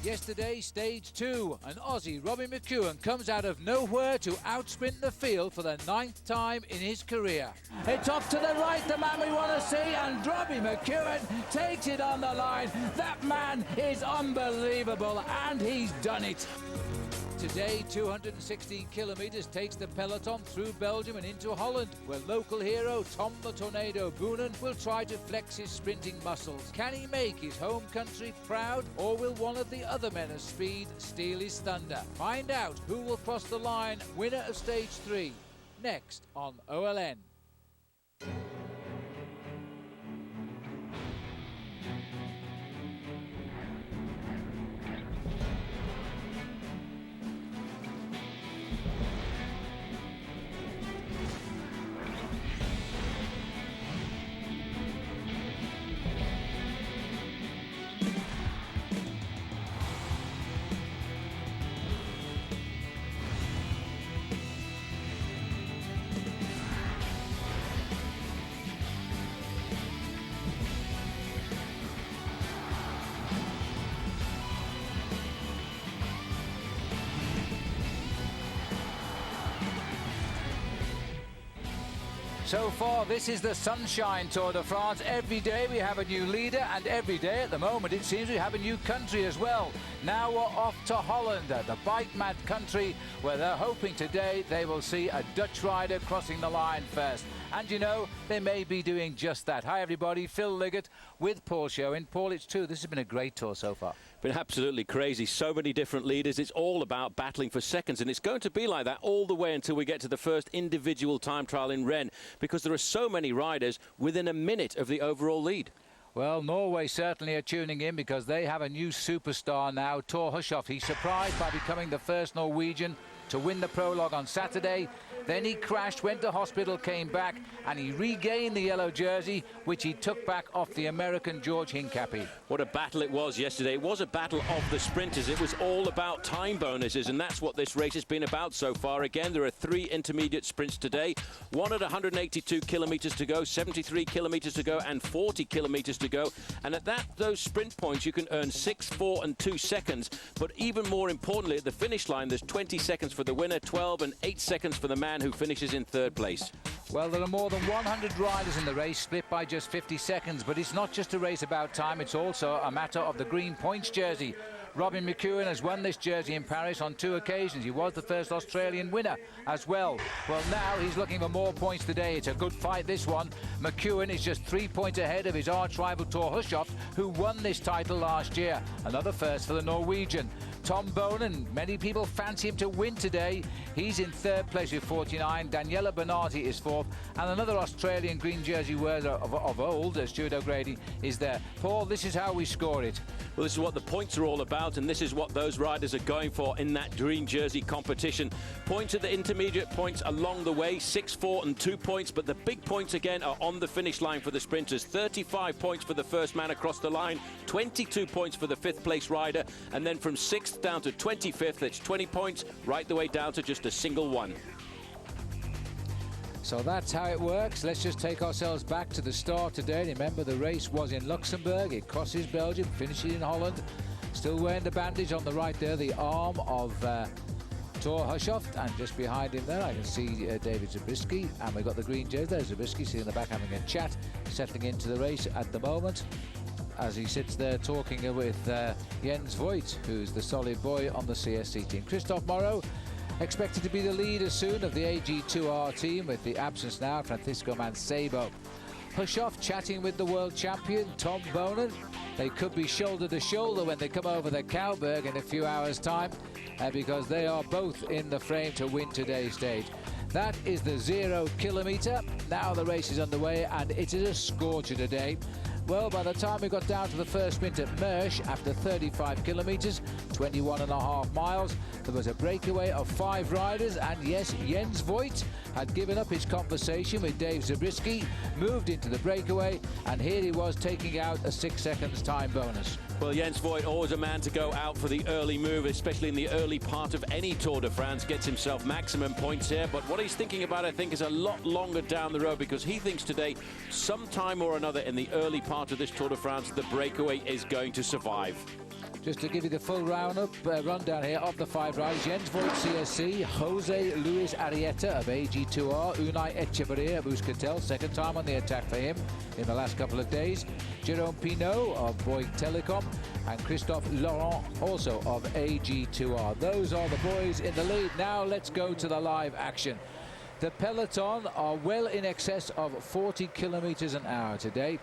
Yesterday, stage 2, an Aussie, Robbie McEwen, comes out of nowhere to outsprint the field for the 9th time in his career. It's off to the right, the man we want to see, and Robbie McEwen takes it on the line. That man is unbelievable, and he's done it. Today, 216 kilometres takes the peloton through Belgium and into Holland, where local hero Tom the Tornado Boonen will try to flex his sprinting muscles. Can he make his home country proud, or will one of the other men of speed steal his thunder? Find out who will cross the line, winner of stage 3, next on OLN. So far, this is the Sunshine Tour de France. Every day we have a new leader, and every day at the moment it seems we have a new country as well. Now we're off to Holland, the bike-mad country, where they're hoping today they will see a Dutch rider crossing the line first. And you know, they may be doing just that. Hi everybody, Phil Liggett with Paul Sherwen. Paul, it's true, this has been a great tour so far. Been absolutely crazy. So many different leaders. It's all about battling for seconds, and it's going to be like that all the way until we get to the first individual time trial in Rennes, because there are so many riders within a minute of the overall lead. Well, Norway certainly are tuning in because they have a new superstar now, Thor Hushovd. He's surprised by becoming the first Norwegian to win the prologue on Saturday. Then he crashed, went to hospital, came back, and he regained the yellow jersey, which he took back off the American George Hincapie. What a battle it was yesterday. It was a battle of the sprinters. It was all about time bonuses, and that's what this race has been about so far. Again, there are 3 intermediate sprints today. One at 182 kilometres to go, 73 kilometres to go, and 40 kilometres to go. And at those sprint points, you can earn 6, 4 and 2 seconds. But even more importantly, at the finish line, there's 20 seconds for the winner, 12 and 8 seconds for the man who finishes in 3rd place. Well, there are more than 100 riders in the race, split by just 50 seconds. But it's not just a race about time, it's also a matter of the green points jersey. Robbie McEwen has won this jersey in Paris on 2 occasions. He was the first Australian winner as well. Well, now he's looking for more points today. It's a good fight, this one. McEwen is just 3 points ahead of his arch-rival Thor Hushovd, who won this title last year. Another first for the Norwegian. Tom Boonen, many people fancy him to win today. He's in 3rd place with 49. Daniela Bernardi is 4th. And another Australian green jersey wearer of old, Stuart O'Grady, is there. Paul, this is how we score it. Well, this is what the points are all about, and this is what those riders are going for in that green jersey competition. Points at the intermediate points along the way, 6, 4 and 2 points, but the big points again are on the finish line for the sprinters. 35 points for the first man across the line, 22 points for the 5th place rider, and then from 6th down to 25th, it's 20 points, right the way down to just a single one. So that's how it works. Let's just take ourselves back to the start today. Remember, the race was in Luxembourg. It crosses Belgium, finishes in Holland. Still wearing the bandage on the right there, the arm of Thor Hushovd, and just behind him there I can see David Zabriskie, and we've got the green jersey. There's Zabriskie sitting in the back having a chat, settling into the race at the moment as he sits there talking with Jens Voigt, who's the solid boy on the CSC team. Christophe Moreau expected to be the leader soon of the AG2R team, with the absence now of Francisco Mancebo. Hushovd chatting with the world champion Tom Boonen. They could be shoulder to shoulder when they come over the Kouwberg in a few hours' time, because they are both in the frame to win today's stage. That is the 0 kilometre. Now the race is underway, and it is a scorcher today. Well, by the time we got down to the first sprint at Mersch, after 35 kilometres, 21.5 miles, there was a breakaway of 5 riders, and yes, Jens Voigt had given up his conversation with Dave Zabriskie, moved into the breakaway, and here he was taking out a 6 seconds time bonus. Well, Jens Voigt, always a man to go out for the early move, especially in the early part of any Tour de France. Gets himself maximum points here, but what he's thinking about, I think, is a lot longer down the road, because he thinks today, sometime or another in the early part of this Tour de France, the breakaway is going to survive. Just to give you the full rundown here of the 5 riders: Jens Voigt, CSC, Jose Luis Arrieta of AG2R, Unai Echeverria of Euskaltel, second time on the attack for him in the last couple of days, Jerome Pinot of Bouygues Telecom, and Christophe Laurent, also of AG2R. Those are the boys in the lead. Now let's go to the live action. The peloton are well in excess of 40 kilometers an hour today.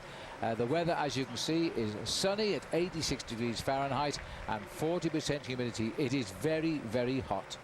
The weather, as you can see, is sunny at 86 degrees Fahrenheit and 40% humidity. It is very, very hot.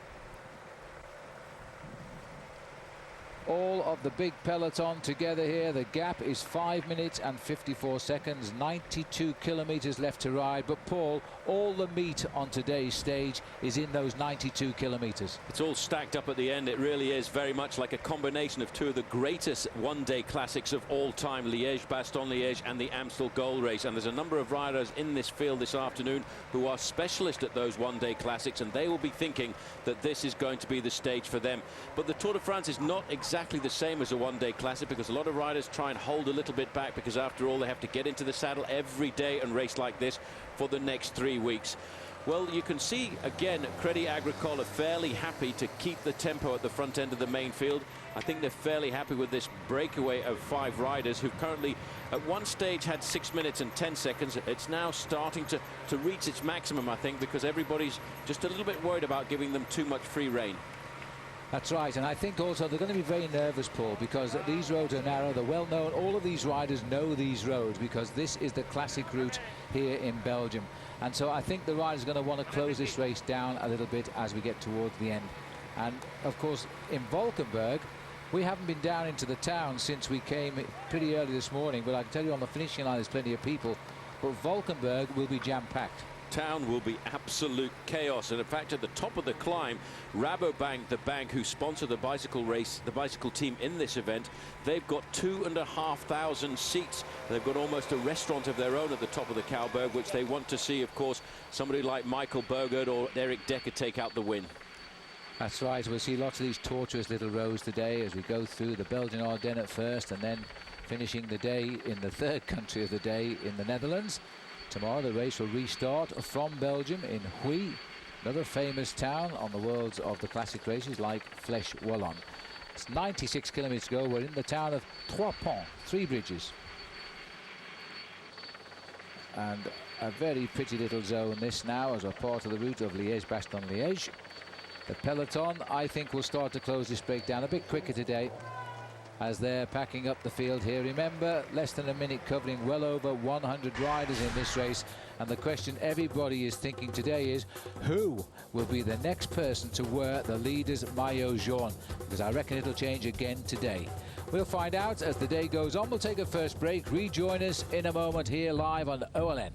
All of the big peloton together here. The gap is 5 minutes and 54 seconds, 92 kilometers left to ride. But Paul, all the meat on today's stage is in those 92 kilometers. It's all stacked up at the end. It really is very much like a combination of two of the greatest one-day classics of all time, Liège-Bastogne-Liège and the Amstel Gold Race. And there's a number of riders in this field this afternoon who are specialists at those one-day classics, and they will be thinking that this is going to be the stage for them. But the Tour de France is not exactly the same as a one-day classic, because a lot of riders try and hold a little bit back, because after all they have to get into the saddle every day and race like this for the next 3 weeks. Well, you can see again Crédit Agricole are fairly happy to keep the tempo at the front end of the main field. I think they're fairly happy with this breakaway of 5 riders who currently at one stage had 6 minutes and 10 seconds. It's now starting to reach its maximum, I think, because everybody's just a little bit worried about giving them too much free rein. That's right, and I think also they're going to be very nervous, Paul, because these roads are narrow. They're well known. All of these riders know these roads because this is the classic route here in Belgium. And so I think the riders are going to want to close this race down a little bit as we get towards the end. And of course, in Valkenburg, we haven't been down into the town since we came pretty early this morning, but I can tell you on the finishing line there's plenty of people. But Valkenburg will be jam-packed. Town will be absolute chaos, and in fact at the top of the climb, Rabobank, the bank who sponsor the bicycle race, the bicycle team in this event, they've got 2,500 seats. They've got almost a restaurant of their own at the top of the Kouwberg, which they want to see, of course, somebody like Michael Burgert or Eric Decker take out the win. That's right. We'll see lots of these tortuous little roads today as we go through the Belgian Ardennes at first, and then finishing the day in the third country of the day in the Netherlands. Tomorrow the race will restart from Belgium in Huy, another famous town on the worlds of the classic races like Flèche Wallonne. It's 96 kilometers to go. We're in the town of Trois Ponts, 3 bridges. And a very pretty little zone this now as a part of the route of Liège-Bastogne-Liège. The peloton, I think, will start to close this break down a bit quicker today as they're packing up the field here. Remember, less than a minute covering well over 100 riders in this race, and the question everybody is thinking today is who will be the next person to wear the leader's maillot jaune, because I reckon it'll change again today. We'll find out as the day goes on. We'll take a first break. Rejoin us in a moment here live on OLN.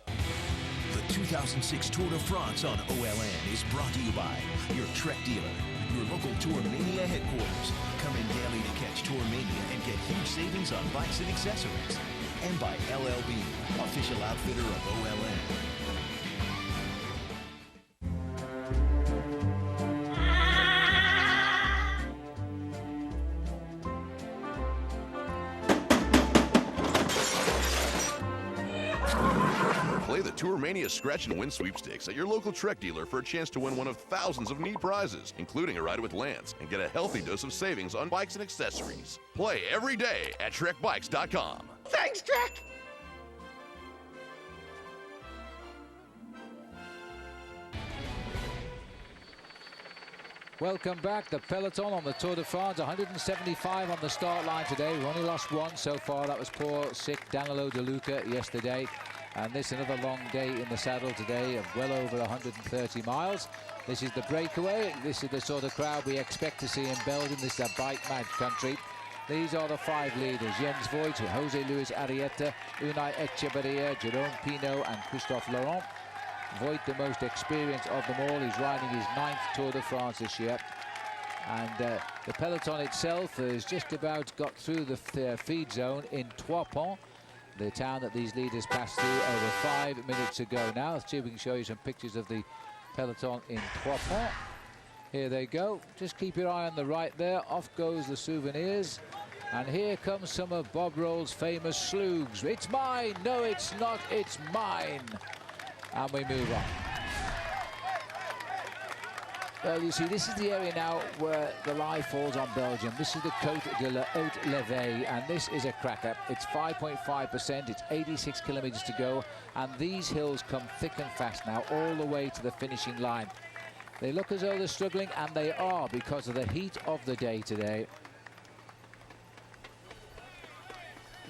The 2006 Tour de France on OLN is brought to you by your Trek dealer, your local Tourmania headquarters. Come in daily to catch Tourmania and get huge savings on bikes and accessories. And by LLB, official outfitter of OLN. Play the Tourmania Scratch and Win sweepstakes at your local Trek dealer for a chance to win one of thousands of neat prizes, including a ride with Lance, and get a healthy dose of savings on bikes and accessories. Play every day at TrekBikes.com. Thanks, Trek! Welcome back. The peloton on the Tour de France, 175 on the start line today. We've only lost one so far. That was poor, sick Danilo De Luca yesterday. And this another long day in the saddle today of well over 130 miles. This is the breakaway. This is the sort of crowd we expect to see in Belgium. This is a bike-mad country. These are the 5 leaders: Jens Voigt, Jose Luis Arrieta, Unai Echeverria, Jerome Pinot and Christophe Laurent. Voigt, the most experienced of them all. He's riding his 9th Tour de France this year. And the peloton itself has just about got through the feed zone in Trois Ponts, the town that these leaders passed through over 5 minutes ago now. Let's see if we can show you some pictures of the peloton in Trois Ponts. Here they go. Just keep your eye on the right there. Off goes the souvenirs. And here comes some of Bob Roll's famous slugs. It's mine. No, it's not. It's mine. And we move on. Well, you see, this is the area now where the lie falls on Belgium. This is the Côte de la Haute Levée, and this is a cracker. It's 5.5%. It's 86 kilometers to go, and these hills come thick and fast now, all the way to the finishing line. They look as though they're struggling, and they are, because of the heat of the day today.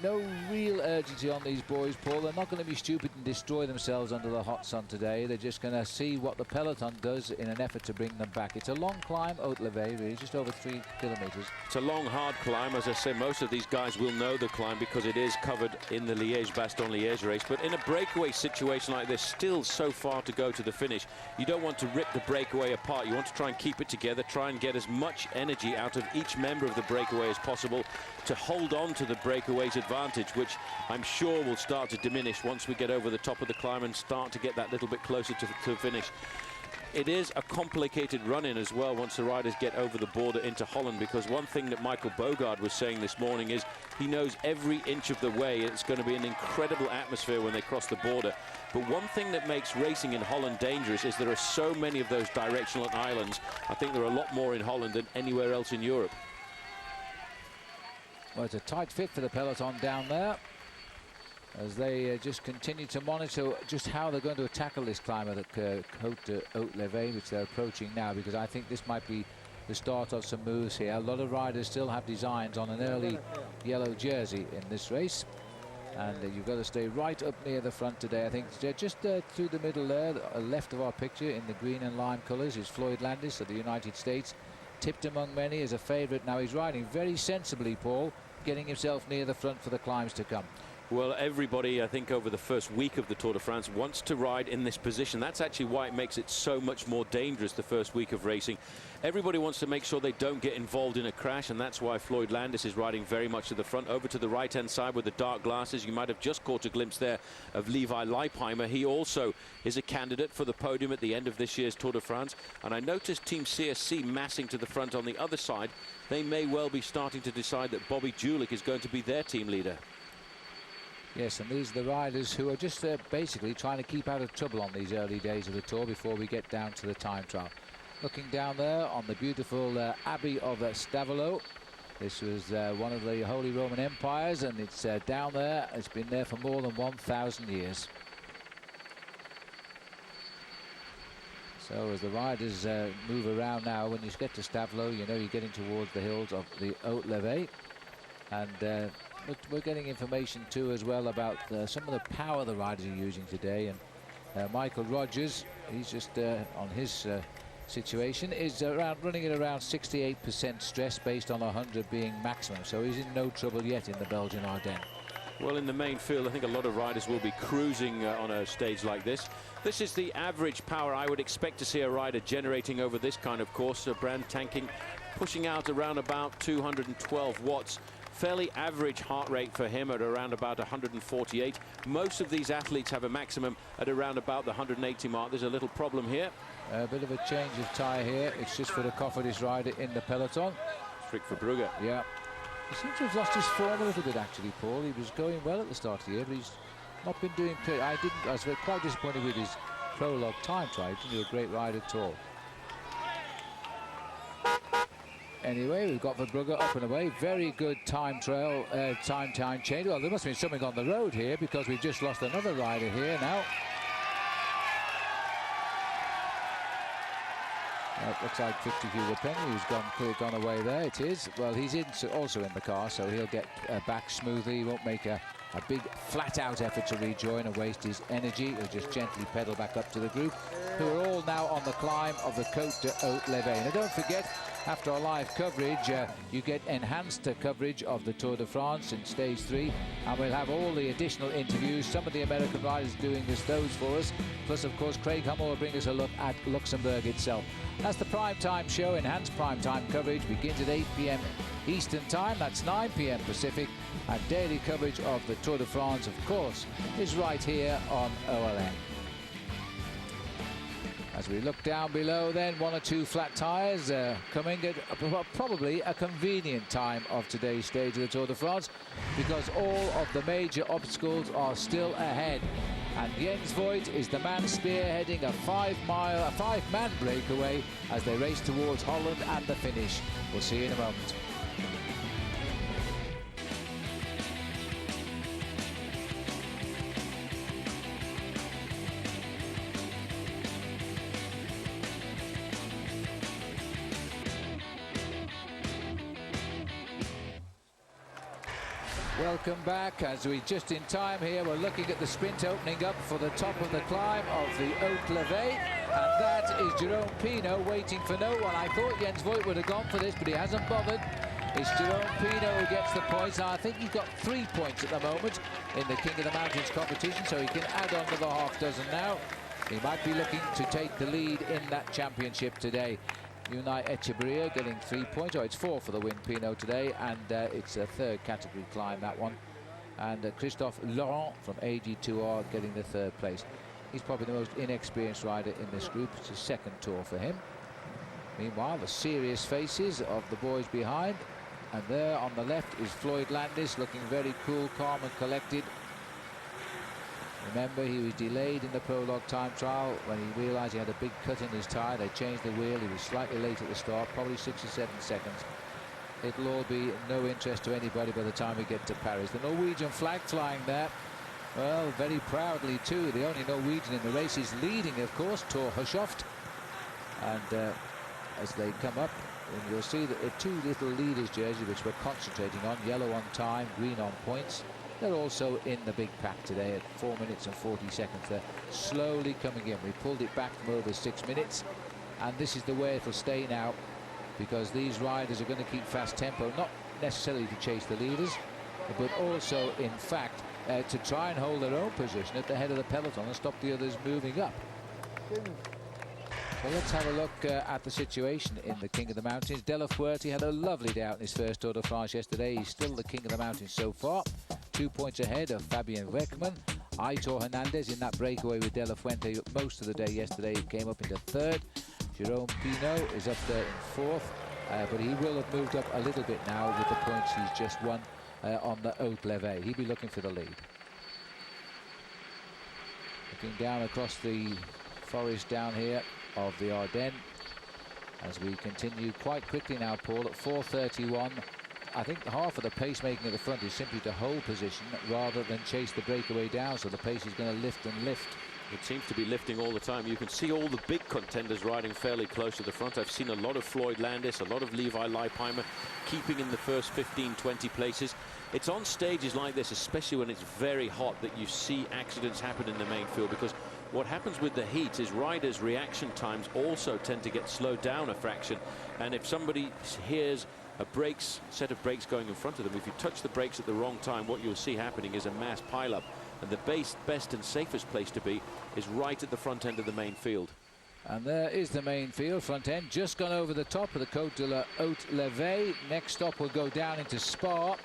No real urgency on these boys, Paul. They're not going to be stupid and destroy themselves under the hot sun today. They're just going to see what the peloton does in an effort to bring them back. It's a long climb, Haute Levée, really, just over 3 kilometers. It's a long, hard climb. As I say, most of these guys will know the climb because it is covered in the Liège-Bastogne-Liège race. But in a breakaway situation like this, still so far to go to the finish, you don't want to rip the breakaway apart. You want to try and keep it together, try and get as much energy out of each member of the breakaway as possible to hold on to the breakaway's advantage, which I'm sure will start to diminish once we get over the top of the climb and start to get that little bit closer to the finish. It is a complicated run-in as well once the riders get over the border into Holland, because one thing that Michael Bogaard was saying this morning is he knows every inch of the way it's going to be an incredible atmosphere when they cross the border. But one thing that makes racing in Holland dangerous is there are so many of those directional islands. I think there are a lot more in Holland than anywhere else in Europe. Well, it's a tight fit for the peloton down there as they just continue to monitor just how they're going to tackle this climb of the Côte de Haute Levée, which they're approaching now, because I think this might be the start of some moves here. A lot of riders still have designs on an early yellow jersey in this race, and you've got to stay right up near the front today. I think just through the middle there, left of our picture in the green and lime colours, is Floyd Landis of the United States. Tipped among many as a favourite. Now he's riding very sensibly, Paul, getting himself near the front for the climbs to come. Well, everybody, I think, over the first week of the Tour de France wants to ride in this position. That's actually why it makes it so much more dangerous the first week of racing. Everybody wants to make sure they don't get involved in a crash, and that's why Floyd Landis is riding very much to the front. Over to the right-hand side with the dark glasses, you might have just caught a glimpse there of Levi Leipheimer. He also is a candidate for the podium at the end of this year's Tour de France. And I noticed Team CSC massing to the front on the other side. They may well be starting to decide that Bobby Julich is going to be their team leader. Yes, and these are the riders who are just basically trying to keep out of trouble on these early days of the Tour before we get down to the time trial. Looking down there on the beautiful Abbey of Stavelot. This was one of the Holy Roman Empires, and it's down there. It's been there for more than 1,000 years. So as the riders move around now, when you get to Stavelot, you know you're getting towards the hills of the Haute Levée. And we're getting information too as well about some of the power the riders are using today. And Michael Rogers, he's just on his situation, is running at around 68% stress based on 100 being maximum. So he's in no trouble yet in the Belgian Ardennes. Well, in the main field, I think a lot of riders will be cruising on a stage like this. This is the average power I would expect to see a rider generating over this kind of course. Brand tanking, pushing out around about 212 watts. Fairly average heart rate for him at around about 148. Most of these athletes have a maximum at around about the 180 mark. There's a little problem here. A bit of a change of tyre here. It's just for the Cofidis rider in the peloton. Strict for Brugge. Yeah. He seems to have lost his form a little bit, actually, Paul. He was going well at the start of the year, but he's not been doing... I was quite disappointed with his prologue time trial. He didn't do a great ride at all. Anyway, we've got Verbrugge up and away. Very good time trial, time change. Well, there must have been something on the road here, because we've just lost another rider here now. Looks like 50 Hugo Penny, who's gone away there. It is. Well, he's also in the car, so he'll get back smoothly. He won't make a big flat-out effort to rejoin and waste his energy. He'll just gently pedal back up to the group, who are all now on the climb of the Côte de Haute Levée. Now, don't forget, after our live coverage, you get enhanced coverage of the Tour de France in Stage 3, and we'll have all the additional interviews, some of the American riders doing those for us, plus, of course, Craig Hummel will bring us a look at Luxembourg itself. That's the primetime show. Enhanced primetime coverage begins at 8 p.m. Eastern Time. That's 9 p.m. Pacific. And daily coverage of the Tour de France, of course, is right here on OLN. As we look down below then, 1 or 2 flat tyres coming at probably a convenient time of today's stage of the Tour de France, because all of the major obstacles are still ahead. And Jens Voigt is the man spearheading a 5-man breakaway as they race towards Holland and the finish. We'll see you in a moment. Welcome back. As we just in time here, we're looking at the sprint opening up for the top of the climb of the Haute Levée, and that is Jerome Pinot waiting for no one. I thought Jens Voigt would have gone for this, but he hasn't bothered. It's Jerome Pinot who gets the points. Now, I think he's got 3 points at the moment in the King of the Mountains competition, so he can add on to the half dozen now. He might be looking to take the lead in that championship today. Unai Echeverria getting 3 points. Oh, it's 4 for the win, Pinot, today, and it's a 3rd category climb, that one. And Christophe Laurent from AG2R getting the 3rd place. He's probably the most inexperienced rider in this group. It's his 2nd tour for him. Meanwhile, the serious faces of the boys behind, and there on the left is Floyd Landis, looking very cool, calm and collected. Remember, he was delayed in the prologue time trial when he realised he had a big cut in his tyre. They changed the wheel. He was slightly late at the start, probably 6 or 7 seconds. It'll all be no interest to anybody by the time we get to Paris. The Norwegian flag flying there, well, very proudly too. The only Norwegian in the race is leading, of course, Thor Hushovd. And as they come up, and you'll see that the 2 little leaders' jerseys, which we're concentrating on, yellow on time, green on points. They're also in the big pack today at 4 minutes and 40 seconds. They're slowly coming in. We pulled it back from over 6 minutes, and this is the way it'll stay now, because these riders are going to keep fast tempo, not necessarily to chase the leaders, but also, in fact, to try and hold their own position at the head of the peloton and stop the others moving up. Well, let's have a look at the situation in the King of the Mountains. De La Fuerte had a lovely day out in his first Tour de France yesterday. He's still the King of the Mountains so far. 2 points ahead of Fabien Weckman. Aitor Hernandez in that breakaway with De La Fuente most of the day yesterday. He came up into 3rd. Jerome Pinot is up there in 4th. But he will have moved up a little bit now with the points he's just won on the Haute Levée. He'll be looking for the lead. Looking down across the forest down here of the Ardennes as we continue quite quickly now, Paul, at 4:31. I think half of the pacemaking at the front is simply to hold position rather than chase the breakaway down, so the pace is going to lift and lift. It seems to be lifting all the time. You can see all the big contenders riding fairly close to the front. I've seen a lot of Floyd Landis, a lot of Levi Leipheimer keeping in the first 15, 20 places. It's on stages like this, especially when it's very hot, that you see accidents happen in the main field, because what happens with the heat is riders' reaction times also tend to get slowed down a fraction. And if somebody hears a set of brakes going in front of them, if you touch the brakes at the wrong time, what you'll see happening is a mass pileup. And the best and safest place to be is right at the front end of the main field. And there is the main field, front end, just gone over the top of the Côte de la Haute Levée. Next stop will go down into Spa,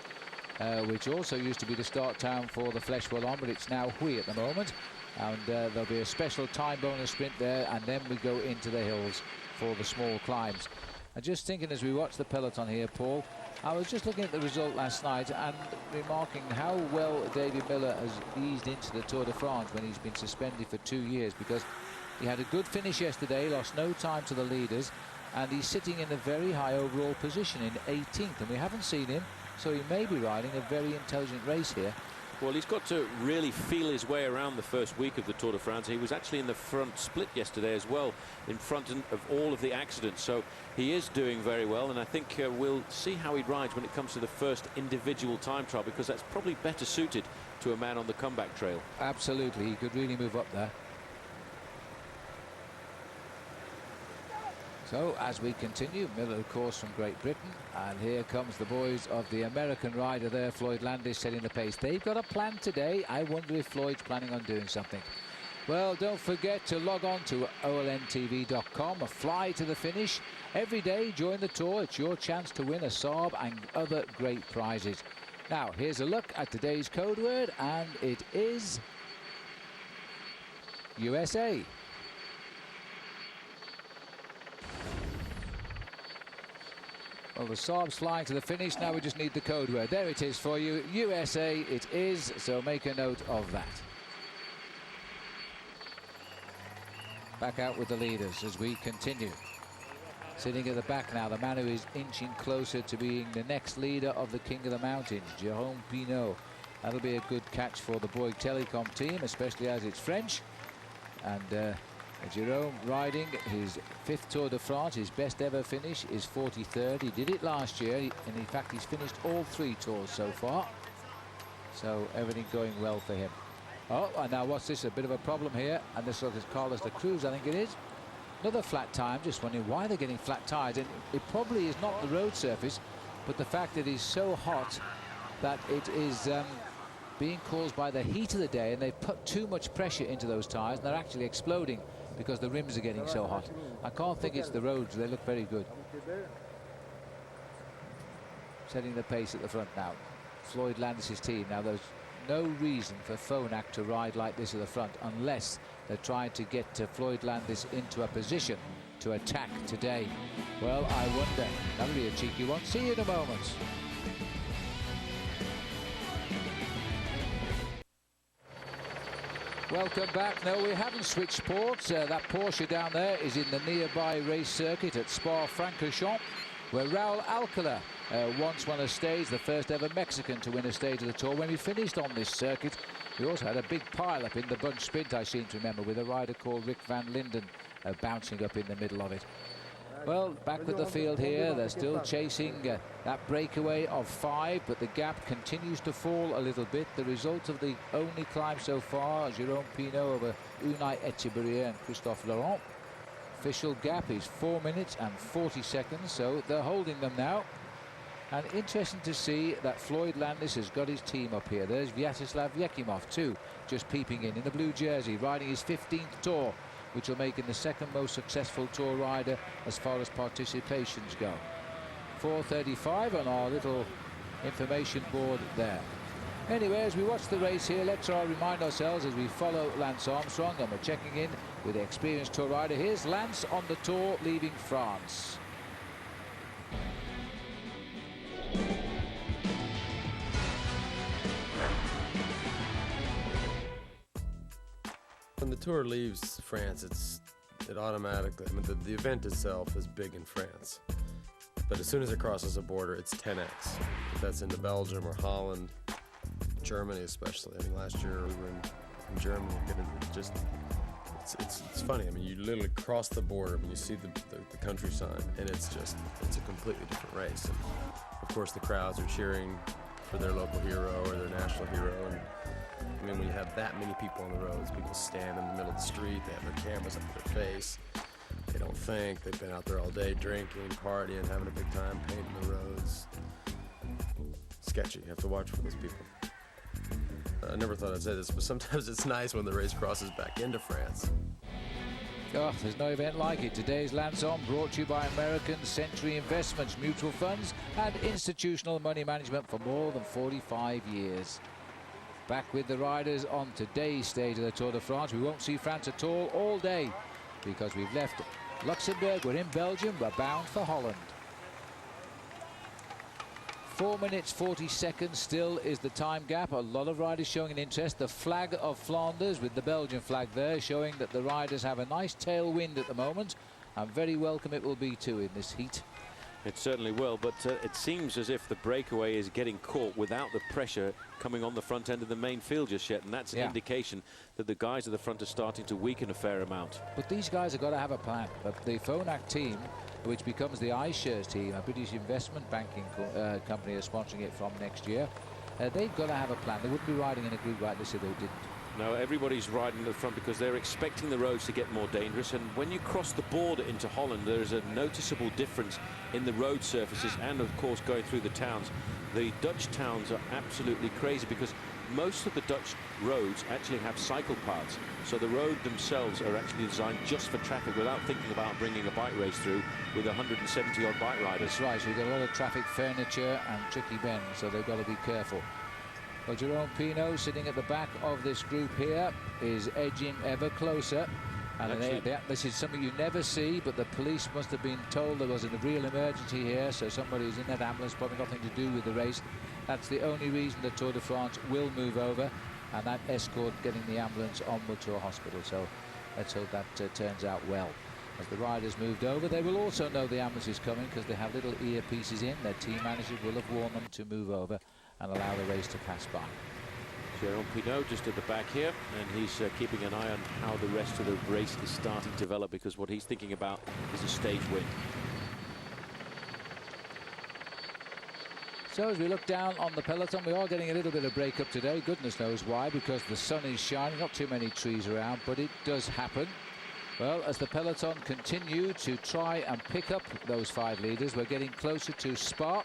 which also used to be the start town for the Flèche Wallonne, but it's now Huy at the moment. And there'll be a special time bonus sprint there, and then we go into the hills for the small climbs. And just thinking as we watch the peloton here, Paul, I was just looking at the result last night and remarking how well David Miller has eased into the Tour de France when he's been suspended for 2 years, because he had a good finish yesterday, lost no time to the leaders, and he's sitting in a very high overall position in 18th, and we haven't seen him, so he may be riding a very intelligent race here. Well, he's got to really feel his way around the first week of the Tour de France. He was actually in the front split yesterday as well, in front of all of the accidents. So he is doing very well, and I think we'll see how he rides when it comes to the first individual time trial, because that's probably better suited to a man on the comeback trail. Absolutely, he could really move up there. So as we continue, Miller, of course, from Great Britain, and here comes the boys of the American rider there, Floyd Landis, setting the pace. They've got a plan today. I wonder if Floyd's planning on doing something. Well, don't forget to log on to olntv.com, a fly to the finish. Every day during the tour, it's your chance to win a Saab and other great prizes. Now, here's a look at today's code word, and it is USA. Well, the Saab's flying to the finish. Now we just need the code word. There it is for you. USA it is, so make a note of that. Back out with the leaders as we continue. Sitting at the back now, the man who is inching closer to being the next leader of the King of the Mountains, Jerome Pinot. That'll be a good catch for the Bouygues Telecom team, especially as it's French. And Jerome riding his 5th Tour de France. His best ever finish is 43rd. He did it last year, and in fact he's finished all 3 tours so far. So everything going well for him. Oh, and now what's this? A bit of a problem here, and this is Carlos de Cruz, I think it is. Another flat tire. I'm just wondering why they're getting flat tires, and it probably is not the road surface, but the fact that it is so hot that it is being caused by the heat of the day, and they've put too much pressure into those tires, and they're actually exploding because the rims are getting so hot. I can't think it's the roads. They look very good. Setting the pace at the front now. Floyd Landis' team. Now there's no reason for Phonak to ride like this at the front unless they're trying to get Floyd Landis into a position to attack today. Well, I wonder. That'll be a cheeky one. See you in a moment. Welcome back. No, we haven't switched sports. That Porsche down there is in the nearby race circuit at Spa-Francorchamps, where Raul Alcala once won a stage, the first ever Mexican to win a stage of the Tour. When we finished on this circuit, we also had a big pile-up in the bunch sprint, I seem to remember, with a rider called Rick Van Linden bouncing up in the middle of it. Well, back with the field here. They're still chasing that breakaway of 5, but the gap continues to fall a little bit. The result of the only climb so far, Jerome Pinot over Unai Echeverria and Christophe Laurent. Official gap is 4 minutes and 40 seconds, so they're holding them now. And interesting to see that Floyd Landis has got his team up here. There's Vyacheslav Yekimov too, just peeping in a blue jersey, riding his 15th tour, which will make him the 2nd most successful tour rider as far as participations go. 4:35 on our little information board there. Anyway, as we watch the race here, let's remind ourselves as we follow Lance Armstrong, and we're checking in with the experienced tour rider. Here's Lance on the tour leaving France. When the tour leaves France, it automatically, I mean, the event itself is big in France. But as soon as it crosses a border, it's 10x. If that's into Belgium or Holland, Germany especially. I mean, last year we were in Germany. It's funny. I mean, you literally cross the border, I mean, you see the countryside, and it's a completely different race. And of course, the crowds are cheering for their local hero or their national hero. And I mean, when you have that many people on the roads, people stand in the middle of the street, they have their cameras up to their face, they don't think, they've been out there all day drinking, partying, having a big time, painting the roads. Sketchy. You have to watch for those people. I never thought I'd say this, but sometimes it's nice when the race crosses back into France. Oh, there's no event like it. Today's Lance On brought to you by American Century Investments, mutual funds and institutional money management for more than 45 years. Back with the riders on today's stage of the Tour de France. We won't see France at all day because we've left Luxembourg. We're in Belgium. We're bound for Holland. 4 minutes 40 seconds still is the time gap. A lot of riders showing an interest. The flag of Flanders with the Belgian flag there showing that the riders have a nice tailwind at the moment, and very welcome it will be too in this heat. It certainly will, but it seems as if the breakaway is getting caught without the pressure coming on the front end of the main field just yet, and that's an indication that the guys at the front are starting to weaken a fair amount. But these guys have got to have a plan. But the Phonak team, which becomes the iShares team, a British investment banking company is sponsoring it from next year, they've got to have a plan. They wouldn't be riding in a group like this if they didn't. No, everybody's riding at the front because they're expecting the roads to get more dangerous, and when you cross the border into Holland, there's a noticeable difference in the road surfaces and, of course, going through the towns. The Dutch towns are absolutely crazy because most of the Dutch roads actually have cycle paths, so the road themselves are actually designed just for traffic without thinking about bringing a bike race through with 170-odd bike riders. That's right, so you've got a lot of traffic, furniture and tricky bends, so they've got to be careful. Well, Jerome Pinot sitting at the back of this group here is edging ever closer. And this is something you never see, but the police must have been told there was a real emergency here, so somebody who's in that ambulance, probably nothing to do with the race. That's the only reason the Tour de France will move over, and that escort getting the ambulance onward to a hospital. So let's hope that turns out well. As the riders moved over, they will also know the ambulance is coming because they have little earpieces in. Their team managers will have warned them to move over and allow the race to pass by. Sherwen Pinot just at the back here, and he's keeping an eye on how the rest of the race is starting to develop, because what he's thinking about is a stage win. So as we look down on the peloton, we are getting a little bit of breakup today. Goodness knows why, because the sun is shining, not too many trees around, but it does happen. Well, as the peloton continue to try and pick up those 5 leaders, we're getting closer to Spa,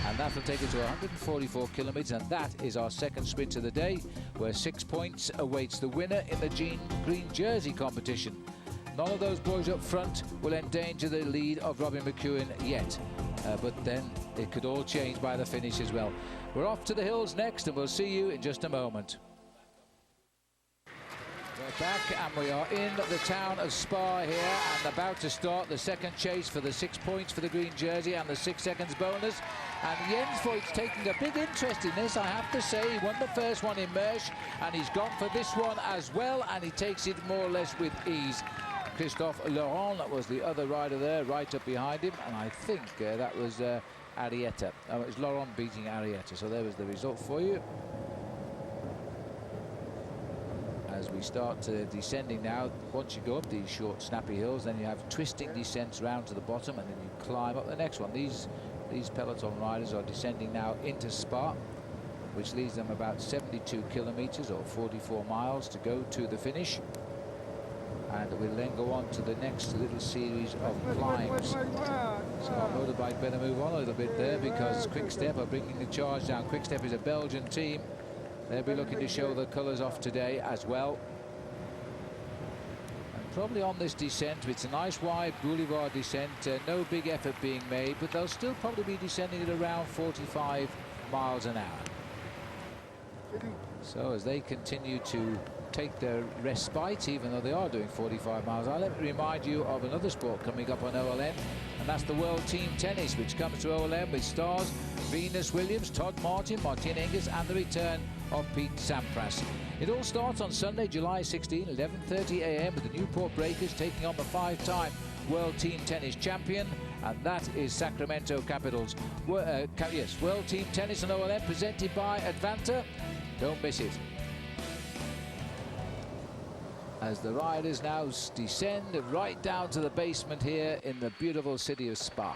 and that will take us to 144 kilometres, and that is our second sprint of the day, where 6 points awaits the winner in the green jersey competition. None of those boys up front will endanger the lead of Robin McEwen yet, but then it could all change by the finish as well. We're off to the hills next, and we'll see you in just a moment. We're back, and we are in the town of Spa here, and about to start the second chase for the 6 points for the green jersey and the 6 seconds bonus. And Jens Voigt's taking a big interest in this, I have to say. He won the first one in Mersch, and he's gone for this one as well, and he takes it more or less with ease. Christophe Laurent was the other rider there, right up behind him, and I think that was Arietta. Oh, it was Laurent beating Arietta, so there was the result for you. As we start descending now, once you go up these short snappy hills, then you have twisting descents round to the bottom, and then you climb up the next one. These peloton riders are descending now into Spa, which leaves them about 72 kilometres or 44 miles to go to the finish, and we'll then go on to the next little series of climbs. So our motorbike better move on a little bit there, because Quick-Step are bringing the charge down. Quick-Step is a Belgian team. They'll be looking to show the colours off today as well. And probably on this descent, it's a nice wide boulevard descent, no big effort being made, but they'll still probably be descending at around 45 miles an hour. So as they continue to take their respite, even though they are doing 45 miles, let me remind you of another sport coming up on OLN, and that's the World Team Tennis, which comes to OLN with stars Venus Williams, Todd Martin, Martin Hingis, and the return of Pete Sampras. It all starts on Sunday, July 16, 11:30 a.m. with the Newport Breakers taking on the 5-time World Team Tennis champion, and that is Sacramento Capitals. Yes, World Team Tennis on OLN, presented by Advanta. Don't miss it. As the riders now descend right down to the basement here in the beautiful city of Spa.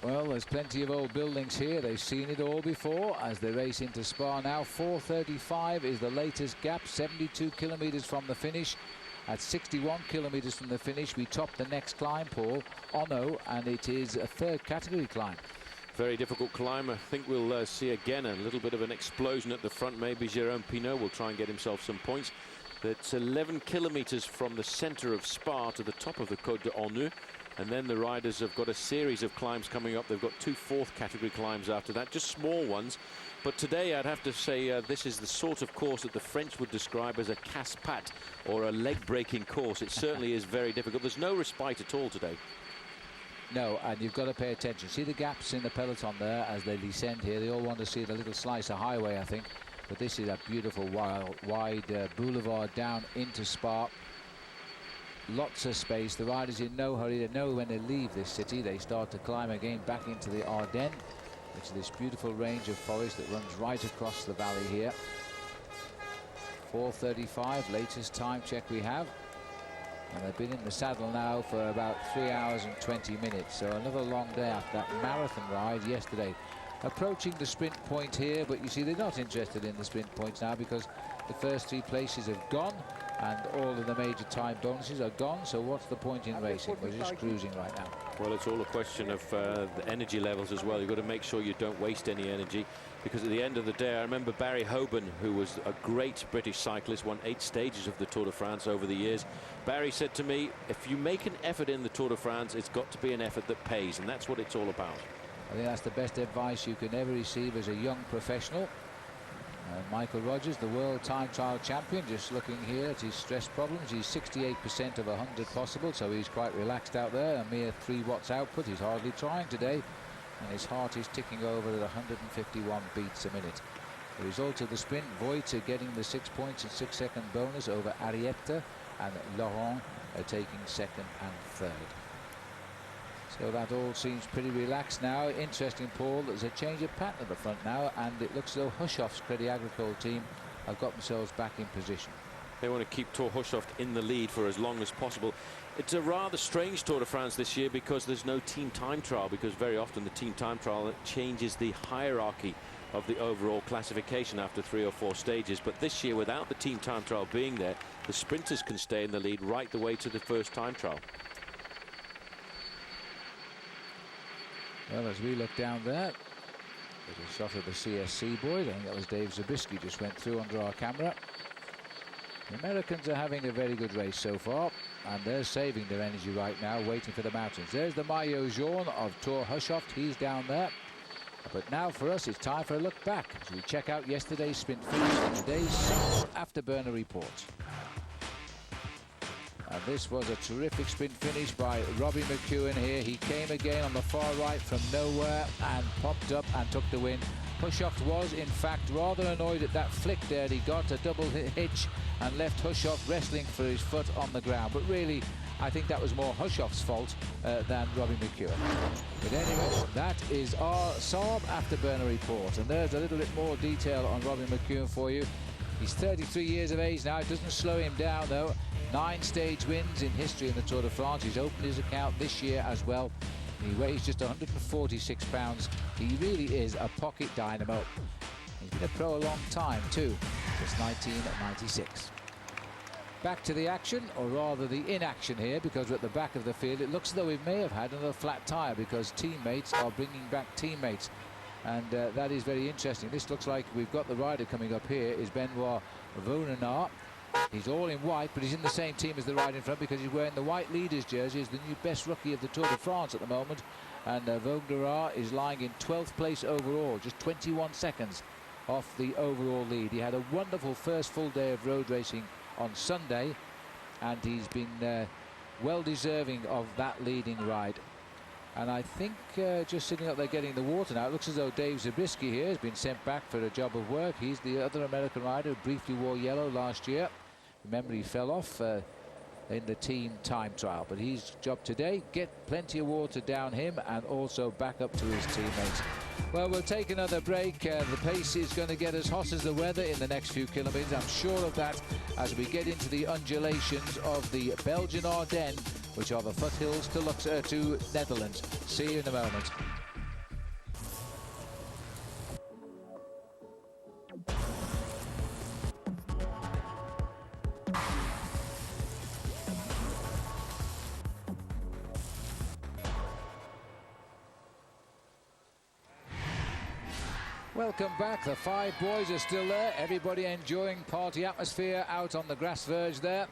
Well, there's plenty of old buildings here. They've seen it all before as they race into Spa now. 4:35 is the latest gap, 72 kilometres from the finish. At 61 kilometres from the finish, we top the next climb, Paul, Ono, and it is a 3rd category climb. Very difficult climb. I think we'll see again a little bit of an explosion at the front. Maybe Sherwen Pinot will try and get himself some points. That's 11 kilometres from the centre of Spa to the top of the Côte d'Onu. And then the riders have got a series of climbs coming up. They've got 2 4th category climbs after that, just small ones. But today I'd have to say this is the sort of course that the French would describe as a casse-patte, or a leg-breaking course. It certainly is very difficult. There's no respite at all today. No, and you've got to pay attention. See the gaps in the peloton there as they descend here. They all want to see the little slice of highway, I think. But this is a beautiful wide boulevard down into Spa. Lots of space. The riders in no hurry. They know when they leave this city, they start to climb again back into the Ardennes, which is this beautiful range of forest that runs right across the valley here. 4:35, latest time check we have. And they've been in the saddle now for about 3 hours and 20 minutes. So another long day after that marathon ride yesterday. Approaching the sprint point here, but you see they're not interested in the sprint points now because the first 3 places have gone and all of the major time bonuses are gone. So what's the point in racing? We're just cruising right now. Well, it's all a question of the energy levels as well. You've got to make sure you don't waste any energy, because at the end of the day, I remember Barry Hoban, who was a great British cyclist, won 8 stages of the Tour de France over the years. Barry said to me, if you make an effort in the Tour de France, it's got to be an effort that pays, and that's what it's all about. I think that's the best advice you can ever receive as a young professional. Michael Rogers, the world time trial champion, just looking here at his stress problems. He's 68% of 100 possible, so he's quite relaxed out there. A mere 3 watts output. He's hardly trying today, and his heart is ticking over at 151 beats a minute. The result of the sprint, Voigt getting the 6 points and 6-second bonus over Arietta, and Laurent taking second and third. So that all seems pretty relaxed now. Interesting, Paul, there's a change of pattern at the front now, and it looks as though Hushoff's Crédit Agricole team have got themselves back in position. They want to keep Thor Hushoff in the lead for as long as possible. It's a rather strange Tour de France this year because there's no team time trial, because very often the team time trial changes the hierarchy of the overall classification after 3 or 4 stages. But this year, without the team time trial being there, the sprinters can stay in the lead right the way to the first time trial. Well, as we look down there, there's a shot of the CSC boys. I think that was Dave Zabiskie just went through under our camera. The Americans are having a very good race so far, and they're saving their energy right now, waiting for the mountains. There's the maillot jaune of Thor Hushoff. He's down there. But now for us, it's time for a look back as we check out yesterday's sprint finish and today's afterburner report. And this was a terrific sprint finish by Robbie McEwen here. He came again on the far right from nowhere and popped up and took the win. Hushoff was, in fact, rather annoyed at that flick there. He got a double hitch and left Hushoff wrestling for his foot on the ground. But really, I think that was more Hushoff's fault than Robbie McEwen. But anyway, that is our Saab afterburner report. And there's a little bit more detail on Robbie McEwen for you. He's 33 years of age now. It doesn't slow him down, though. 9 stage wins in history in the Tour de France. He's opened his account this year as well. He weighs just 146 pounds. He really is a pocket dynamo. He's been a pro a long time, too, since 1996. Back to the action, or rather the inaction here, because we're at the back of the field. It looks as though we may have had another flat tyre because teammates are bringing back teammates. And that is very interesting. This looks like we've got the rider coming up here is Benoit Vaugrenard. He's all in white, but he's in the same team as the rider in front because he's wearing the white leaders jersey as the new best rookie of the Tour de France at the moment. And Vaugrenard is lying in 12th place overall, just 21 seconds off the overall lead. He had a wonderful first full day of road racing on Sunday, and he's been well deserving of that leading ride. And I think just sitting up there getting the water now, it looks as though Dave Zabiskie here has been sent back for a job of work. He's the other American rider who briefly wore yellow last year. Remember, he fell off in the team time trial, but his job today, get plenty of water down him and also back up to his teammates. Well, we'll take another break. The pace is going to get as hot as the weather in the next few kilometres. I'm sure of that as we get into the undulations of the Belgian Ardennes, which are the foothills to Netherlands. See you in a moment. Welcome back. The 5 boys are still there. Everybody enjoying party atmosphere out on the grass verge there.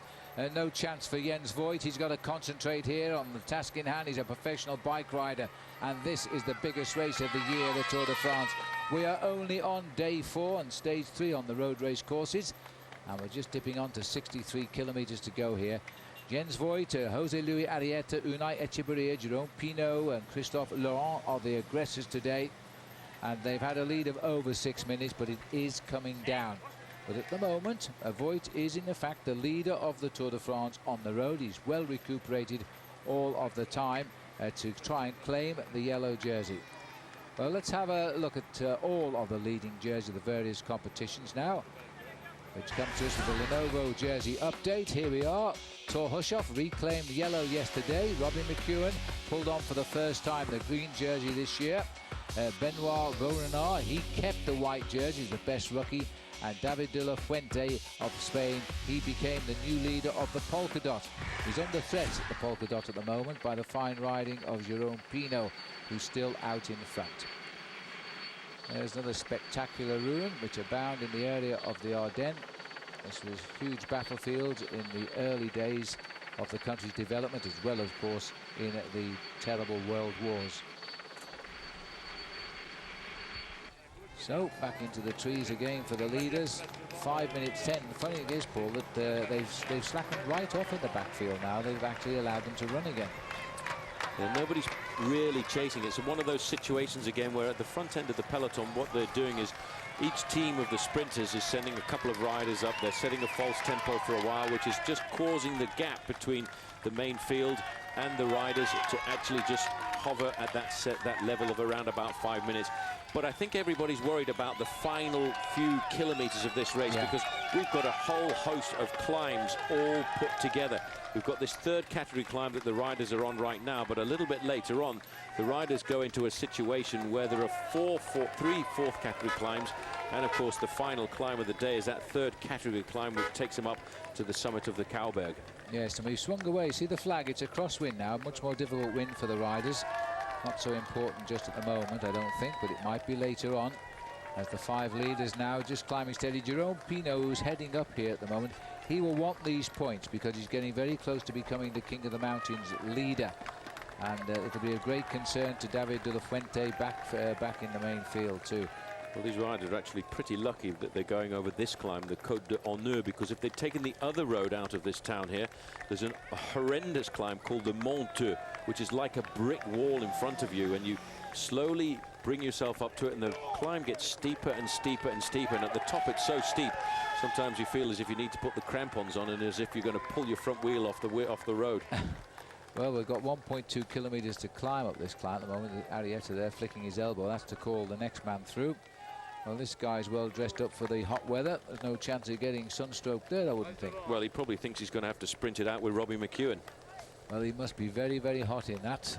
No chance for Jens Voigt. He's got to concentrate here on the task in hand. He's a professional bike rider, and this is the biggest race of the year, the Tour de France. We are only on day 4 and stage 3 on the road race courses, and we're just dipping on to 63 kilometres to go here. Jens Voigt, Jose Luis Arietta, Unai Echeverria, Jerome Pinot and Christophe Laurent are the aggressors today. And they've had a lead of over 6 minutes, but it is coming down. But at the moment, Voigt is in fact the leader of the Tour de France on the road. He's well recuperated all of the time to try and claim the yellow jersey. Well, let's have a look at all of the leading jerseys of the various competitions now, which comes to us with the Lenovo jersey update. Here we are. Thor Hushoff reclaimed yellow yesterday. Robbie McEwen pulled on for the first time the green jersey this year. Benoit Vaugrenard, he kept the white jersey, he's the best rookie. And David de la Fuente of Spain, he became the new leader of the polka dot. He's under threat at the polka dot at the moment by the fine riding of Jerome Pinot, who's still out in front. There's another spectacular ruin which abound in the area of the Ardennes. This was huge battlefields in the early days of the country's development, as well, of course, in the terrible world wars. So back into the trees again for the leaders. 5 minutes 10. The funny thing is, Paul, that they've slackened right off in the backfield now. They've actually allowed them to run again. Yeah, nobody's really chasing it. So one of those situations again where at the front end of the peloton, what they're doing is each team of the sprinters is sending a couple of riders up. They're setting a false tempo for a while, which is just causing the gap between the main field and the riders to actually just hover at that level of around about 5 minutes. But I think everybody's worried about the final few kilometers of this race, because we've got a whole host of climbs all put together. We've got this third category climb that the riders are on right now, but a little bit later on, the riders go into a situation where there are three fourth category climbs, and of course the final climb of the day is that third category climb, which takes them up to the summit of the Kauberg. Yes, and we've swung away. See the flag? It's a crosswind now. Much more difficult wind for the riders. Not so important just at the moment, I don't think, but it might be later on. As the 5 leaders now just climbing steady. Jerome Pinot, who's heading up here at the moment, he will want these points because he's getting very close to becoming the King of the Mountains leader. And it'll be a great concern to David de la Fuente back in the main field too. Well, these riders are actually pretty lucky that they're going over this climb, the Côte d'Honneur, because if they'd taken the other road out of this town here, there's a horrendous climb called the Monteux, which is like a brick wall in front of you, and you slowly bring yourself up to it, and the climb gets steeper and steeper and steeper, and at the top it's so steep, sometimes you feel as if you need to put the crampons on and as if you're going to pull your front wheel off the road. Well, we've got 1.2 kilometers to climb up this climb at the moment. Arrieta there flicking his elbow. That's to call the next man through. Well, this guy's well dressed up for the hot weather. There's no chance of getting sunstroke there, I wouldn't think. Well, he probably thinks he's going to have to sprint it out with Robbie McEwen. Well, he must be very, very hot in that,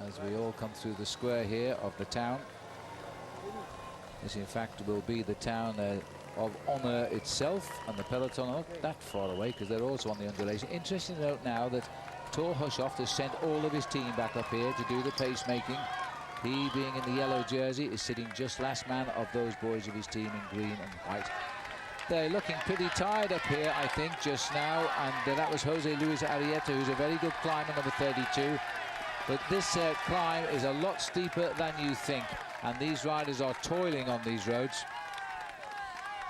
as we all come through the square here of the town. This, in fact, will be the town of Honor itself, and the peloton are not that far away because they're also on the undulation. Interesting to note now that Thor Hushoff has sent all of his team back up here to do the pacemaking. He, being in the yellow jersey, is sitting just last man of those boys of his team in green and white. They're looking pretty tired up here, I think, just now, and that was Jose Luis Arrieta, who's a very good climber, number 32. But this climb is a lot steeper than you think, and these riders are toiling on these roads.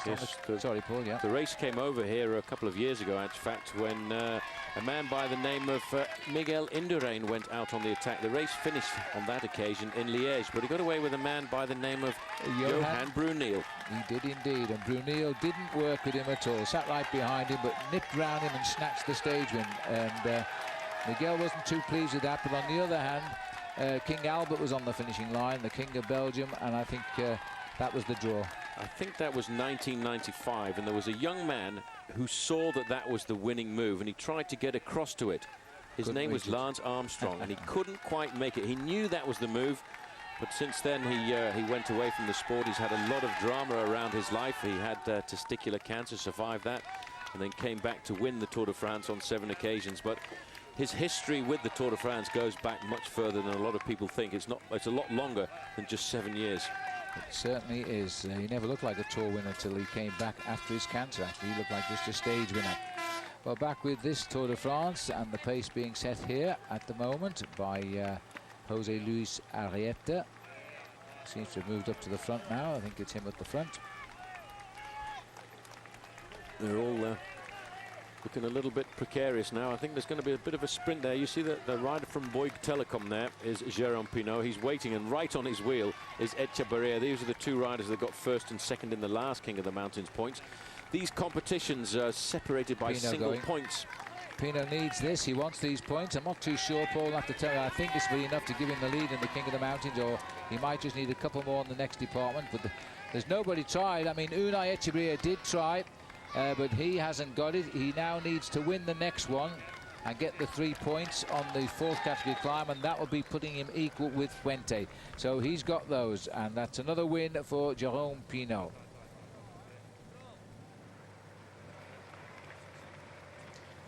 Yes, sorry, Paul, yeah. The race came over here a couple of years ago, in fact, when a man by the name of Miguel Indurain went out on the attack. The race finished on that occasion in Liège, but he got away with a man by the name of Johan Bruneel. He did indeed, and Bruneel didn't work with him at all. Sat right behind him, but nipped round him and snatched the stage win. And Miguel wasn't too pleased with that, but on the other hand, King Albert was on the finishing line, the King of Belgium, and I think that was the draw. I think that was 1995, and there was a young man who saw that that was the winning move, and he tried to get across to it. His name was Lance Armstrong, and he couldn't quite make it. He knew that was the move, but since then he went away from the sport. He's had a lot of drama around his life. He had testicular cancer, survived that, and then came back to win the Tour de France on 7 occasions. But his history with the Tour de France goes back much further than a lot of people think. It's a lot longer than just 7 years. It certainly is. He never looked like a Tour winner till he came back after his cancer. Actually, he looked like just a stage winner. Well, back with this Tour de France, and the pace being set here at the moment by Jose Luis Arrieta. Seems to have moved up to the front now. I think it's him at the front. They're all looking a little bit precarious now. I think there's going to be a bit of a sprint there. You see that the rider from Bouygues Telecom there is Jérôme Pinot. He's waiting, and right on his wheel is Echevarria. These are the 2 riders that got first and second in the last King of the Mountains points. These competitions are separated by single points. Pinot needs this. He wants these points. I'm not too sure, Paul. I have to tell you, I think this will be enough to give him the lead in the King of the Mountains, or he might just need a couple more in the next department. But there's nobody tried. I mean, Unai Echevarria did try, but he hasn't got it. He now needs to win the next one and get the 3 points on the 4th category climb, and that will be putting him equal with Fuente. So he's got those, and that's another win for Jérôme Pinot.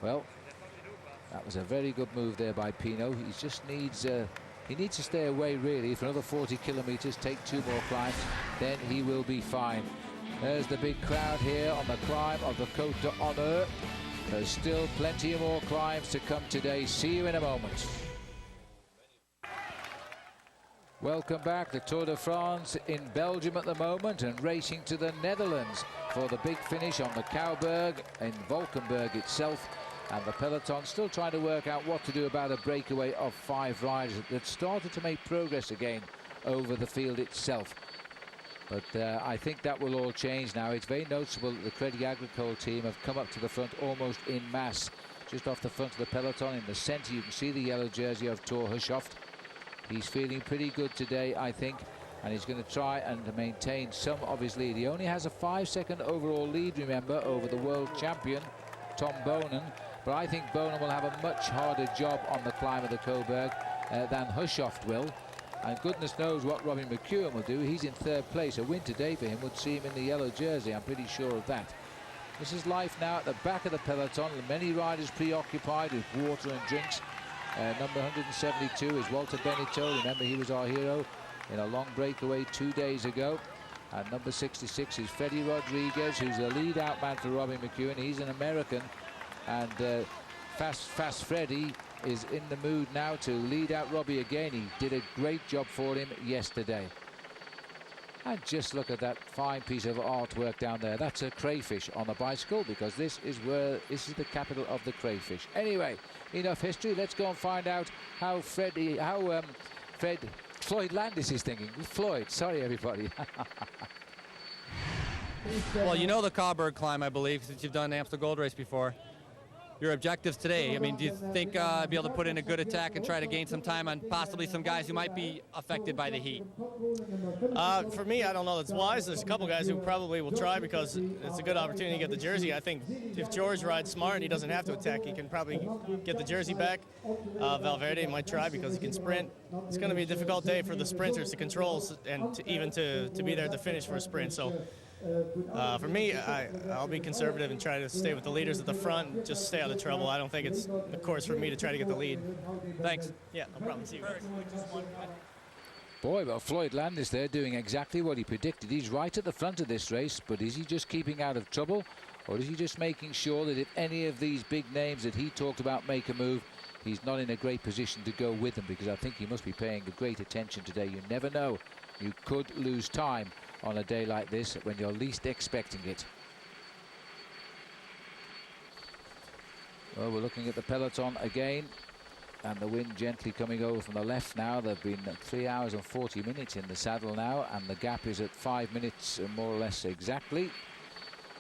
Well, that was a very good move there by Pinot. He just needs he needs to stay away really for another 40 kilometers, take 2 more climbs, then he will be fine. There's the big crowd here on the climb of the Côte d'Honneur. There's still plenty more climbs to come today. See you in a moment. Welcome back. The Tour de France in Belgium at the moment, and racing to the Netherlands for the big finish on the Kouwberg in Valkenburg itself. And the peloton still trying to work out what to do about a breakaway of 5 riders that started to make progress again over the field itself. But I think that will all change now. It's very noticeable that the Crédit Agricole team have come up to the front almost in mass. Just off the front of the peloton in the centre, you can see the yellow jersey of Thor Hushovd. He's feeling pretty good today, I think, and he's going to try and maintain some of his lead. He only has a 5-second overall lead, remember, over the world champion, Tom Bonen. But I think Bonen will have a much harder job on the climb of the Kouwberg than Hushovd will. And goodness knows what Robbie McEwen will do. He's in 3rd place. A win today for him would see him in the yellow jersey. I'm pretty sure of that. This is life now at the back of the peloton. Many riders preoccupied with water and drinks. Number 172 is Walter Benito. Remember, he was our hero in a long breakaway 2 days ago. And number 66 is Freddie Rodriguez, who's the lead-out man for Robbie McEwen. He's an American. And Fast Freddie is in the mood now to lead out Robbie again. He did a great job for him yesterday. And just look at that fine piece of artwork down there. That's a crayfish on a bicycle, because this is the capital of the crayfish. Anyway, enough history. Let's go and find out how Floyd Landis is thinking. Floyd, sorry everybody. Well, you know the Kouwberg climb, I believe, since you've done the Amstel Gold Race before. Your objectives today, I mean, do you think be able to put in a good attack and try to gain some time on possibly some guys who might be affected by the heat? For me, I don't know that's wise. There's a couple guys who probably will try because it's a good opportunity to get the jersey. I think if George rides smart and he doesn't have to attack, he can probably get the jersey back. Valverde might try because he can sprint. It's going to be a difficult day for the sprinters to control and even to be there to finish for a sprint. So for me, I'll be conservative and try to stay with the leaders at the front and just stay out of trouble. I don't think it's the course for me to try to get the lead. Thanks. Yeah, no problem. See you guys. Boy, well, Floyd Landis there doing exactly what he predicted. He's right at the front of this race, but is he just keeping out of trouble, or is he just making sure that if any of these big names that he talked about make a move, he's not in a great position to go with them? Because I think he must be paying great attention today. You never know. You could lose time on a day like this when you're least expecting it. Well, we're looking at the peloton again, and the wind gently coming over from the left now. They've been 3 hours and 40 minutes in the saddle now, and the gap is at 5 minutes more or less exactly.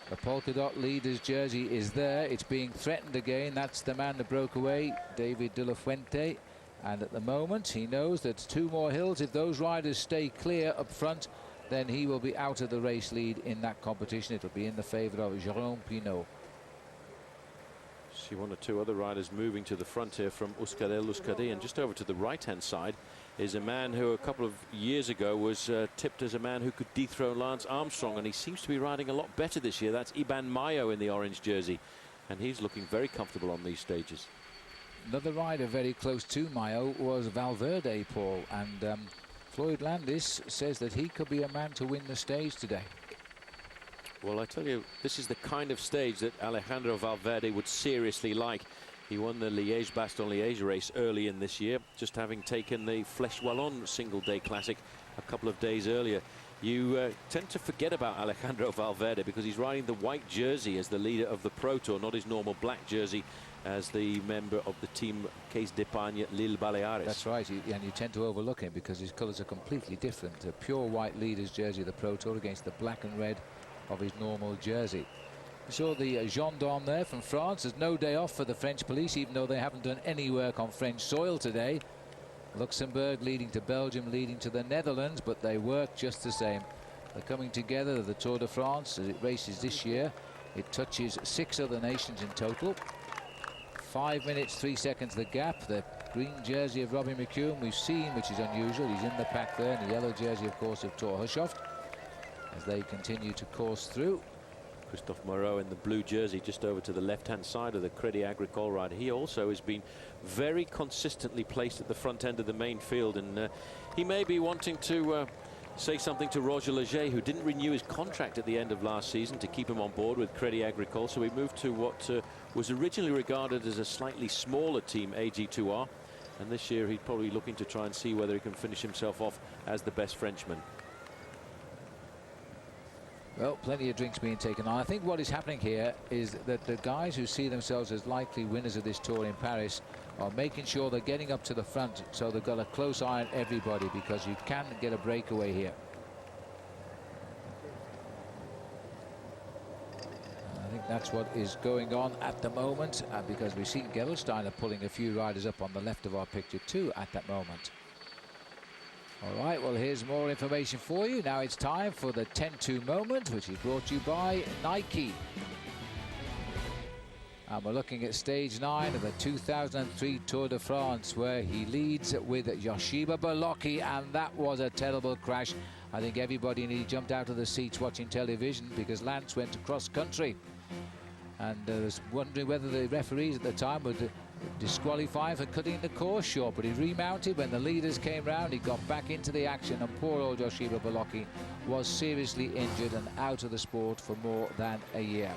The polka dot leader's jersey is there. It's being threatened again. That's the man that broke away, David de la Fuente. And at the moment, he knows that 2 more hills, if those riders stay clear up front, then he will be out of the race lead in that competition. It will be in the favour of Jérôme Pinot. See 1 or 2 other riders moving to the front here from Euskadi, and just over to the right-hand side is a man who a couple of years ago was tipped as a man who could dethrone Lance Armstrong, and he seems to be riding a lot better this year. That's Iban Mayo in the orange jersey, and he's looking very comfortable on these stages. Another rider very close to Mayo was Valverde, Paul, and Floyd Landis says that he could be a man to win the stage today. Well, I tell you, this is the kind of stage that Alejandro Valverde would seriously like. He won the Liège-Bastogne-Liège race early in this year, just having taken the Flèche Wallonne single-day classic a couple of days earlier. You tend to forget about Alejandro Valverde because he's riding the white jersey as the leader of the Pro Tour, not his normal black jersey as the member of the team Caisse d'Epargne L'Île Baleares. That's right, and you tend to overlook him because his colours are completely different. A pure white leader's jersey of the Pro Tour against the black and red of his normal jersey. You saw the gendarme there from France. There's no day off for the French police, even though they haven't done any work on French soil today. Luxembourg leading to Belgium, leading to the Netherlands, but they work just the same. They're coming together, the Tour de France, as it races this year. It touches 6 other nations in total. 5 minutes, 3 seconds the gap. The green jersey of Robbie McEwen we've seen, which is unusual. He's in the pack there, and the yellow jersey, of course, of Thor Hushovd, as they continue to course through. Christophe Moreau in the blue jersey just over to the left-hand side of the Crédit Agricole rider. He also has been very consistently placed at the front end of the main field, and he may be wanting to say something to Roger Leger, who didn't renew his contract at the end of last season to keep him on board with Crédit Agricole. So we moved to what was originally regarded as a slightly smaller team, AG2R. And this year he's probably looking to try and see whether he can finish himself off as the best Frenchman. Well, plenty of drinks being taken on. I think what is happening here is that the guys who see themselves as likely winners of this tour in Paris are making sure they're getting up to the front, so they've got a close eye on everybody, because you can get a breakaway here. I think that's what is going on at the moment, because we've seen Gerolsteiner pulling a few riders up on the left of our picture too at that moment. All right, well, here's more information for you. Now it's time for the 10-2 moment, which is brought to you by Nike. And we're looking at stage 9 of the 2003 Tour de France, where he leads with Yoshiba Bolocki, and that was a terrible crash. I think everybody nearly jumped out of the seats watching television, because Lance went across country. And was wondering whether the referees at the time would disqualify him for cutting the course short, but he remounted when the leaders came round. He got back into the action, and poor old Yoshiba Bolocki was seriously injured and out of the sport for more than a year.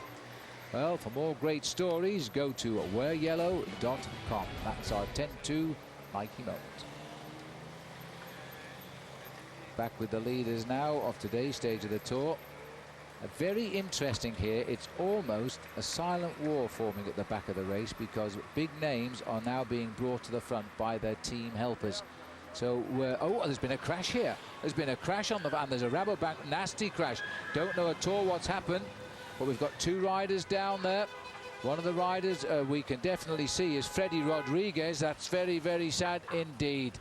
Well, for more great stories, go to wearyellow.com. That's our 10-2 Nike moment. Back with the leaders now of today's stage of the tour. Very interesting here. It's almost a silent war forming at the back of the race, because big names are now being brought to the front by their team helpers. So there's been a crash here. There's been a crash on the, and there's a Rabobank nasty crash. Don't know at all what's happened, but we've got 2 riders down there. One of the riders we can definitely see is Freddie Rodriguez. That's very, very sad indeed.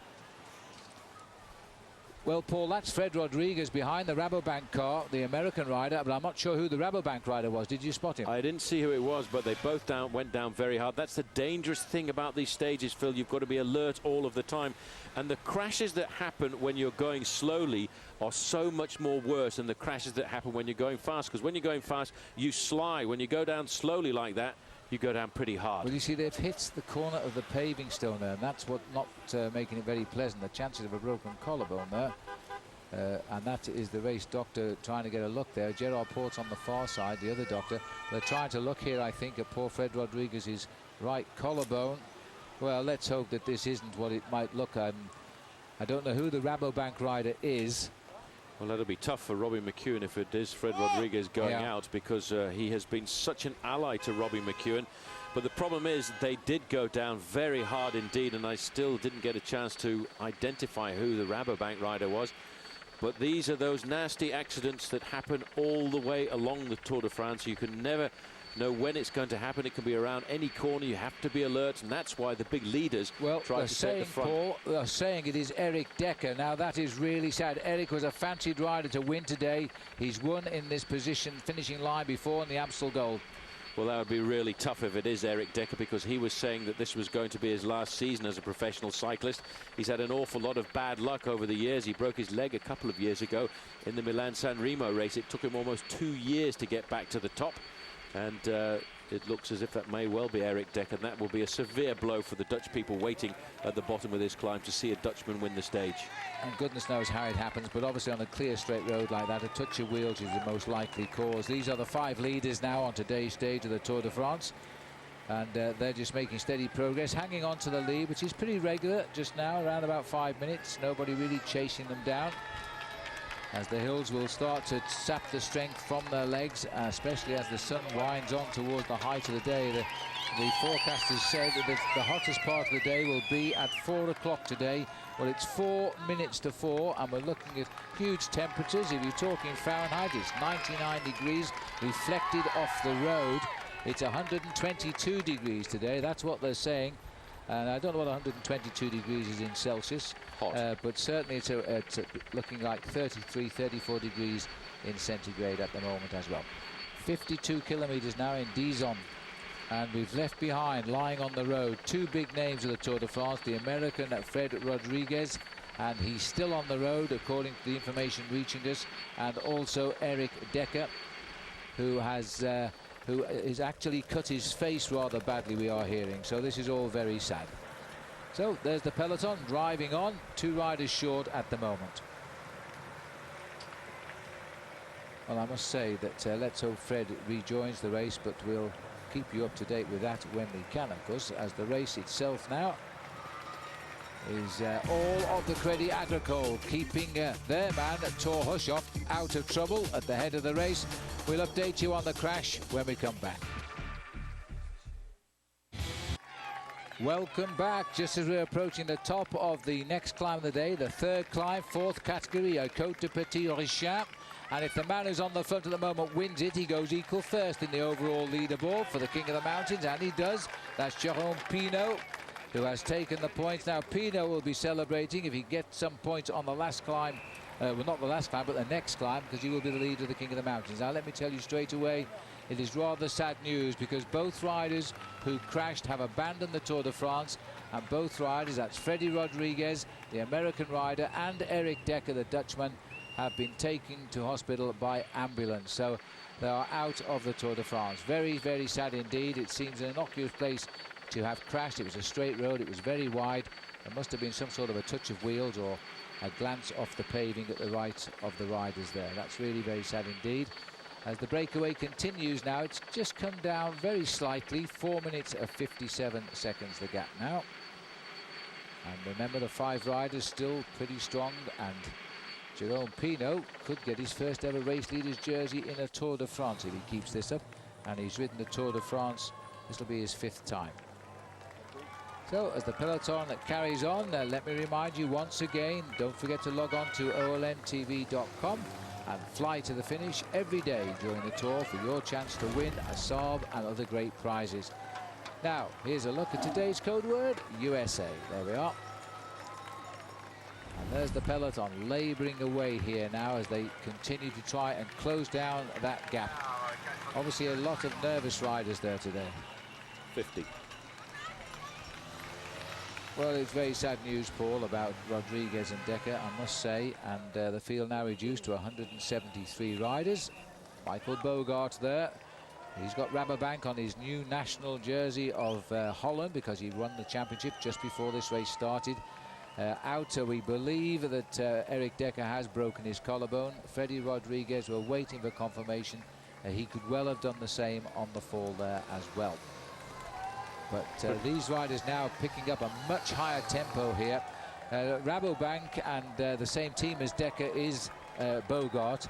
Well, Paul, that's Fred Rodriguez behind the Rabobank car, the American rider, but I'm not sure who the Rabobank rider was. Did you spot him? I didn't see who it was, but they both went down very hard. That's the dangerous thing about these stages, Phil. You've got to be alert all of the time. And the crashes that happen when you're going slowly are so much more worse than the crashes that happen when you're going fast. Because when you're going fast, you slide. When you go down slowly like that, you go down pretty hard. Well, you see, they've hit the corner of the paving stone there, and that's what not making it very pleasant. The chances of a broken collarbone there. And that is the race doctor trying to get a look there. Gerard Port's on the far side, the other doctor. They're trying to look here, I think, at poor Fred Rodriguez's right collarbone. Well, let's hope that this isn't what it might look at. I don't know who the Rabobank rider is. Well, that'll be tough for Robbie McEwen if it is Fred Rodriguez going out, because he has been such an ally to Robbie McEwen. But the problem is they did go down very hard indeed, and I still didn't get a chance to identify who the Rabobank rider was. But these are those nasty accidents that happen all the way along the Tour de France. You can never know when it's going to happen. It can be around any corner. You have to be alert, and that's why the big leaders try to take the front. Paul, they're saying it is Eric Decker. Now, that is really sad. Eric was a fancied rider to win today. He's won in this position, finishing line before in the Amstel Gold. Well, that would be really tough if it is Eric Decker, because he was saying that this was going to be his last season as a professional cyclist. He's had an awful lot of bad luck over the years. He broke his leg a couple of years ago in the Milan-San Remo race. It took him almost 2 years to get back to the top. And it looks as if that may well be Eric Decker, and that will be a severe blow for the Dutch people waiting at the bottom of this climb to see a Dutchman win the stage. And goodness knows how it happens, but obviously on a clear straight road like that, a touch of wheels is the most likely cause. These are the 5 leaders now on today's stage of the Tour de France, and they're just making steady progress, hanging on to the lead, which is pretty regular just now, around about 5 minutes. Nobody really chasing them down, as the hills will start to sap the strength from their legs, especially as the sun winds on towards the height of the day. The forecasters said that the hottest part of the day will be at 4 o'clock today. Well, it's 4 minutes to 4, and we're looking at huge temperatures. If you're talking Fahrenheit, it's 99 degrees reflected off the road. It's 122 degrees today. That's what they're saying. And I don't know what 122 degrees is in Celsius, but certainly it's looking like 33, 34 degrees in centigrade at the moment as well. 52 kilometers now in Dijon, and we've left behind, lying on the road, 2 big names of the Tour de France, the American Fred Rodriguez, and he's still on the road according to the information reaching us, and also Eric Decker, who has actually cut his face rather badly, we are hearing. So this is all very sad. So there's the peloton driving on, 2 riders short at the moment. Well, I must say that let's hope Fred rejoins the race, but we'll keep you up to date with that when we can, of course, as the race itself now is all of the Crédit Agricole, keeping their man Tor Hushoff out of trouble at the head of the race. We'll update you on the crash when we come back. Welcome back. Just as we're approaching the top of the next climb of the day, the third climb, fourth category, a Côte de Petit Richard. And if the man who's on the front at the moment wins it, he goes equal first in the overall leaderboard for the King of the Mountains, and he does. That's Jérôme Pinault, who has taken the points. Now, Pinault will be celebrating if he gets some points on the last climb. Well, not the last climb, but the next climb, because he will be the leader of the King of the Mountains. Now, let me tell you straight away, it is rather sad news, because both riders who crashed have abandoned the Tour de France, and both riders, that's Freddy Rodriguez, the American rider, and Eric Decker, the Dutchman, have been taken to hospital by ambulance. So they are out of the Tour de France. Very, very sad indeed. It seems an innocuous place to have crashed. It was a straight road. It was very wide. There must have been some sort of a touch of wheels or a glance off the paving at the right of the riders there. That's really very sad indeed. As the breakaway continues now, it's just come down very slightly. 4 minutes of 57 seconds the gap now. And remember, the 5 riders still pretty strong, and Jérôme Pinault could get his first ever race leader's jersey in a Tour de France if he keeps this up. And he's ridden the Tour de France. This will be his 5th time. So as the peloton carries on, let me remind you once again, don't forget to log on to olntv.com and fly to the finish every day during the tour for your chance to win a Saab and other great prizes. Now, here's a look at today's code word, USA. There we are. And there's the peloton labouring away here now as they continue to try and close down that gap. Obviously a lot of nervous riders there today. 50. Well, it's very sad news, Paul, about Rodriguez and Decker, I must say, and the field now reduced to 173 riders. Michael Bogart there. He's got Rabobank on his new national jersey of Holland, because he won the championship just before this race started. We believe that Eric Decker has broken his collarbone. Freddy Rodriguez, we're waiting for confirmation. He could well have done the same on the fall there as well. But these riders now picking up a much higher tempo here. Rabobank and the same team as Decker is Bogart.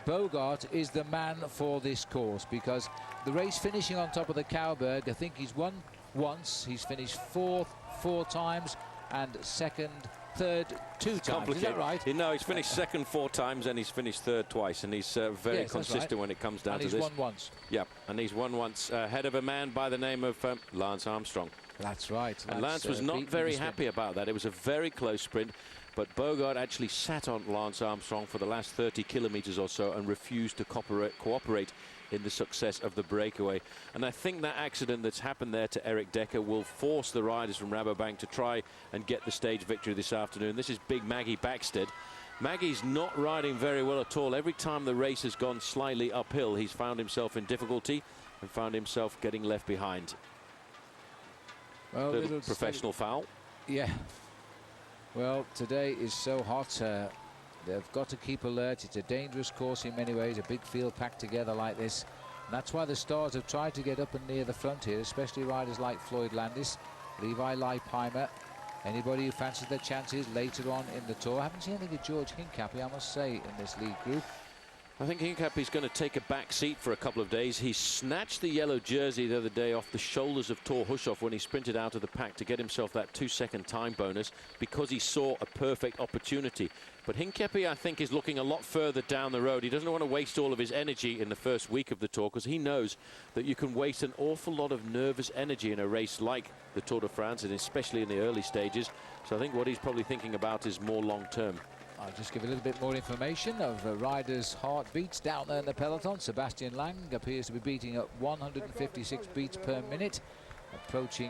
Bogart is the man for this course, because the race finishing on top of the Cauberg, I think he's won once, he's finished 4th 4 times, and 2nd, 3rd 2 times. Is that right? No, he's finished 2nd 4 times, and he's finished 3rd twice, and he's very consistent when it comes down to this. And he's won once. Yeah, and he's won once ahead of a man by the name of Lance Armstrong. That's right. And Lance was not very happy about that. It was a very close sprint, but Bogart actually sat on Lance Armstrong for the last 30 kilometres or so and refused to cooperate in the success of the breakaway. And I think that accident that's happened there to Eric Decker will force the riders from Rabobank to try and get the stage victory this afternoon. This is big Maggie Backstead. Maggie's not riding very well at all. Every time the race has gone slightly uphill, he's found himself in difficulty and found himself getting left behind. Well, little professional foul. Yeah. Well, today is so hot. They've got to keep alert. It's a dangerous course in many ways, a big field packed together like this. And that's why the stars have tried to get up and near the front here, especially riders like Floyd Landis, Levi Leipheimer, anybody who fancies their chances later on in the tour. I haven't seen anything of George Hincapie, I must say, in this lead group. I think Hincapie's going to take a back seat for a couple of days. He snatched the yellow jersey the other day off the shoulders of Tor Hushoff when he sprinted out of the pack to get himself that 2-second time bonus, because he saw a perfect opportunity. But Hincapie, I think, is looking a lot further down the road. He doesn't want to waste all of his energy in the first week of the Tour, because he knows that you can waste an awful lot of nervous energy in a race like the Tour de France, and especially in the early stages. So I think what he's probably thinking about is more long-term. I'll just give a little bit more information of riders' heartbeats down there in the peloton. Sebastian Lang appears to be beating at 156 beats per minute, approaching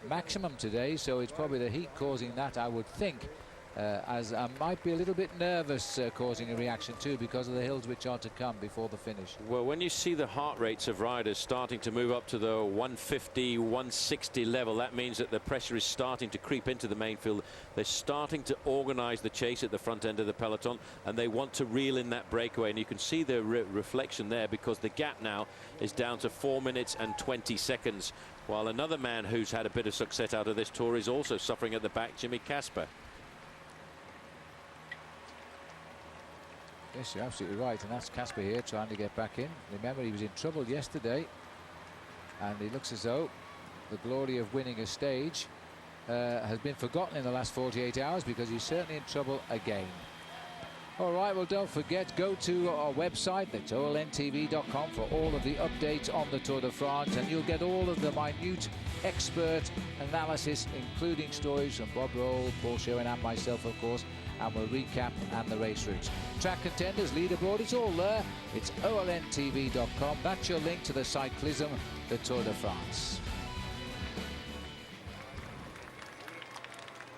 maximum today, so it's probably the heat causing that, I would think. as I might be a little bit nervous, causing a reaction too because of the hills which are to come before the finish. Well, when you see the heart rates of riders starting to move up to the 150, 160 level, that means that the pressure is starting to creep into the main field. They're starting to organize the chase at the front end of the peloton, and they want to reel in that breakaway, and you can see the reflection there because the gap now is down to 4 minutes and 20 seconds, while another man who's had a bit of success out of this tour is also suffering at the back, Jimmy Casper. Yes, you're absolutely right, and that's Casper here trying to get back in. Remember, he was in trouble yesterday, and it looks as though the glory of winning a stage has been forgotten in the last 48 hours because he's certainly in trouble again. All right, well, don't forget, go to our website, that's olntv.com, for all of the updates on the Tour de France, and you'll get all of the minute expert analysis, including stories from Bob Roll, Paul Sherwen and myself, of course, and we'll recap and the race routes. Track contenders, leaderboard, it's all there. It's olntv.com. That's your link to the cyclism, the Tour de France.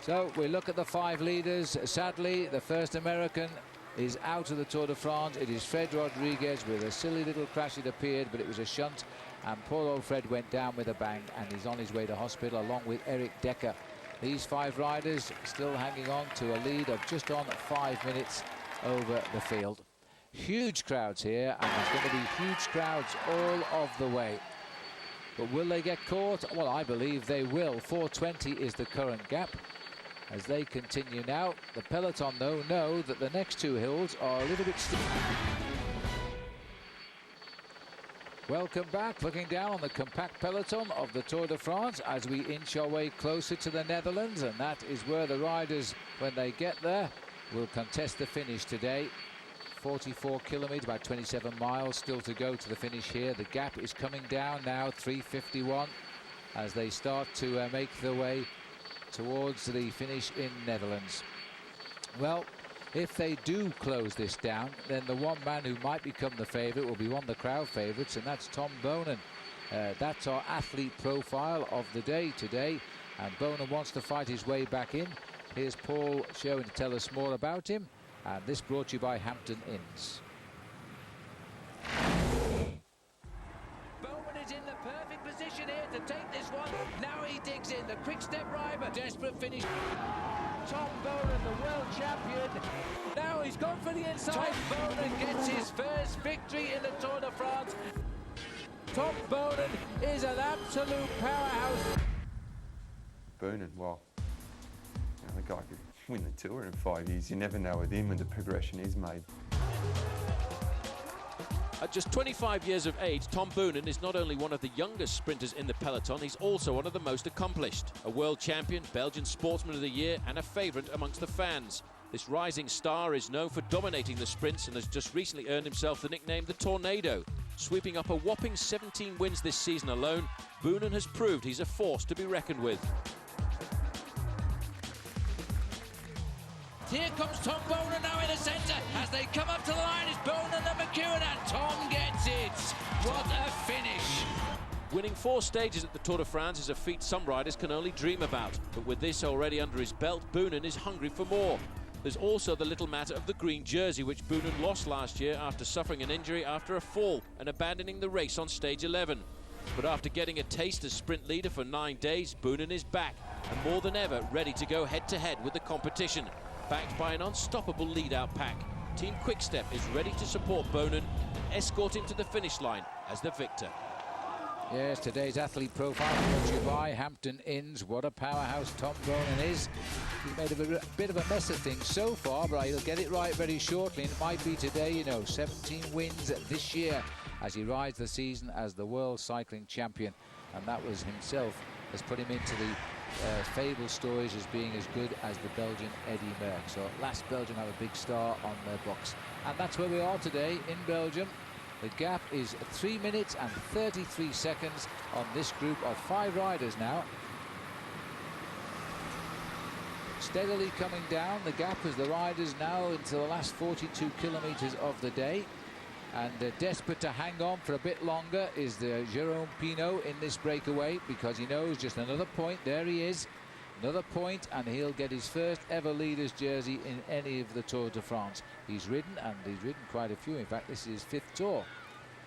So we look at the 5 leaders. Sadly, the first American is out of the Tour de France. It is Fred Rodriguez with a silly little crash, it appeared, but it was a shunt, and poor old Fred went down with a bang, and he's on his way to hospital along with Eric Decker. These 5 riders still hanging on to a lead of just on 5 minutes over the field. Huge crowds here, and there's going to be huge crowds all of the way. But will they get caught? Well, I believe they will. 4:20 is the current gap. As they continue now, the peloton, though, know that the next 2 hills are a little bit steep. Welcome back, looking down on the compact peloton of the Tour de France as we inch our way closer to the Netherlands, and that is where the riders, when they get there, will contest the finish today. 44 kilometres, about 27 miles still to go to the finish here. The gap is coming down now, 3:51, as they start to make their way towards the finish in Netherlands. Well, if they do close this down, then the one man who might become the favourite will be one of the crowd favourites, and that's Tom Boonen. That's our athlete profile of the day today, and Boonen wants to fight his way back in. Here's Paul Sherwen to tell us more about him, and this brought to you by Hampton Inns. Bowman is in the perfect position here to take this one. Now he digs in, the quick step driver, desperate finish. Tom Boonen, the world champion. Now he's gone for the inside. Tom Boonen gets his first victory in the Tour de France. Tom Boonen is an absolute powerhouse. Boonen, well, you know, the guy could win the Tour in 5 years. You never know with him when the progression is made. At just 25 years of age, Tom Boonen is not only one of the youngest sprinters in the peloton, he's also one of the most accomplished. A world champion, Belgian Sportsman of the Year, and a favourite amongst the fans. This rising star is known for dominating the sprints and has just recently earned himself the nickname the Tornado. Sweeping up a whopping 17 wins this season alone, Boonen has proved he's a force to be reckoned with. Here comes Tom Boonen now in the centre. As they come up to the line, it's Boonen and McEwen, and Tom gets it. What a finish. Winning 4 stages at the Tour de France is a feat some riders can only dream about. But with this already under his belt, Boonen is hungry for more. There's also the little matter of the green jersey, which Boonen lost last year after suffering an injury after a fall and abandoning the race on stage 11. But after getting a taste as sprint leader for 9 days, Boonen is back and more than ever ready to go head-to-head with the competition. Backed by an unstoppable lead-out pack, Team Quickstep is ready to support Boonen and escort him to the finish line as the victor. Yes, today's athlete profile brought to you by Hampton Inns. What a powerhouse Tom Boonen is. He's made a bit of a mess of things so far, but he'll get it right very shortly. And it might be today, you know, 17 wins this year as he rides the season as the world cycling champion. And that was himself has put him into the fabled stories as being as good as the Belgian Eddie Merckx. So last Belgium have a big star on their box. And that's where we are today in Belgium. The gap is 3 minutes and 33 seconds on this group of 5 riders now. Steadily coming down the gap as the riders now into the last 42 kilometres of the day. And desperate to hang on for a bit longer is the Jérôme Pinot in this breakaway, because he knows just another point. There he is. Another point, and he'll get his first ever leader's jersey in any of the Tour de France. He's ridden, and he's ridden quite a few. In fact, this is his 5th Tour.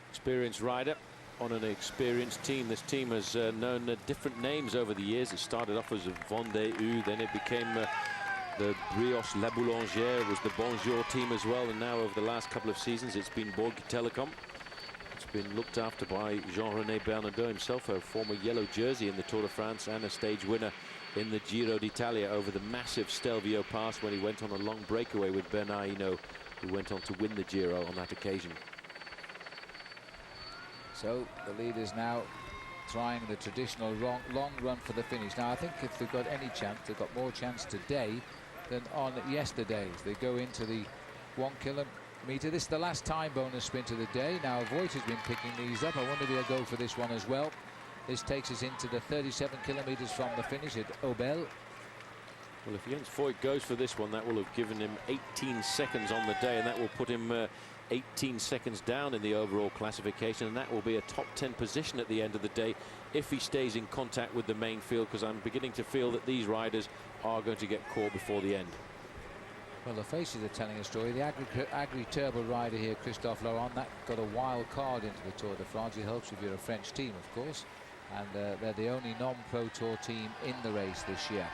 Experienced rider on an experienced team. This team has known different names over the years. It started off as a Vendée, then it became the Brioche La Boulangère. It was the Bonjour team as well, and now over the last couple of seasons it's been Borg Telecom. It's been looked after by Jean-René Bernardeau himself, a former yellow jersey in the Tour de France and a stage winner in the Giro d'Italia over the massive Stelvio Pass when he went on a long breakaway with Bernard Hinault, who went on to win the Giro on that occasion. So the leaders now trying the traditional long run for the finish. Now I think if they've got any chance, they've got more chance today than on yesterday's. They go into the 1 kilometre. This is the last time bonus sprint of the day. Now Voigt has been picking these up. I wonder if he'll go for this one as well. This takes us into the 37 kilometres from the finish at Aubel. Well, if Jens Voigt goes for this one, that will have given him 18 seconds on the day, and that will put him 18 seconds down in the overall classification, and that will be a top 10 position at the end of the day if he stays in contact with the main field, because I'm beginning to feel that these riders are going to get caught before the end. Well, the faces are telling a story. The Agri-Turbo rider here, Christophe Laurent, that got a wild card into the Tour de France. It helps if you're a French team, of course. And they're the only non-Pro Tour team in the race this year.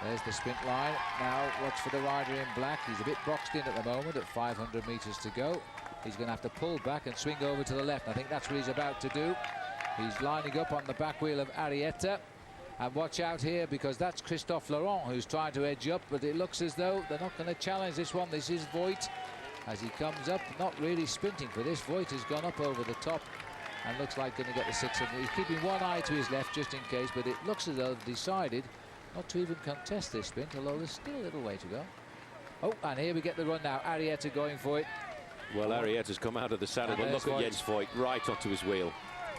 There's the sprint line. Now, watch for the rider in black. He's a bit boxed in at the moment at 500 metres to go. He's going to have to pull back and swing over to the left. I think that's what he's about to do. He's lining up on the back wheel of Arrieta. And watch out here, because that's Christophe Laurent who's trying to edge up, but it looks as though they're not going to challenge this one. This is Voigt as he comes up, not really sprinting for this. Voigt has gone up over the top and looks like going to get the 600. He's keeping one eye to his left just in case, but it looks as though they've decided not to even contest this sprint, although there's still a little way to go. Oh, and here we get the run now. Arrieta going for it. Well, Arrieta's come out of the saddle, but look at Jens Voigt right onto his wheel.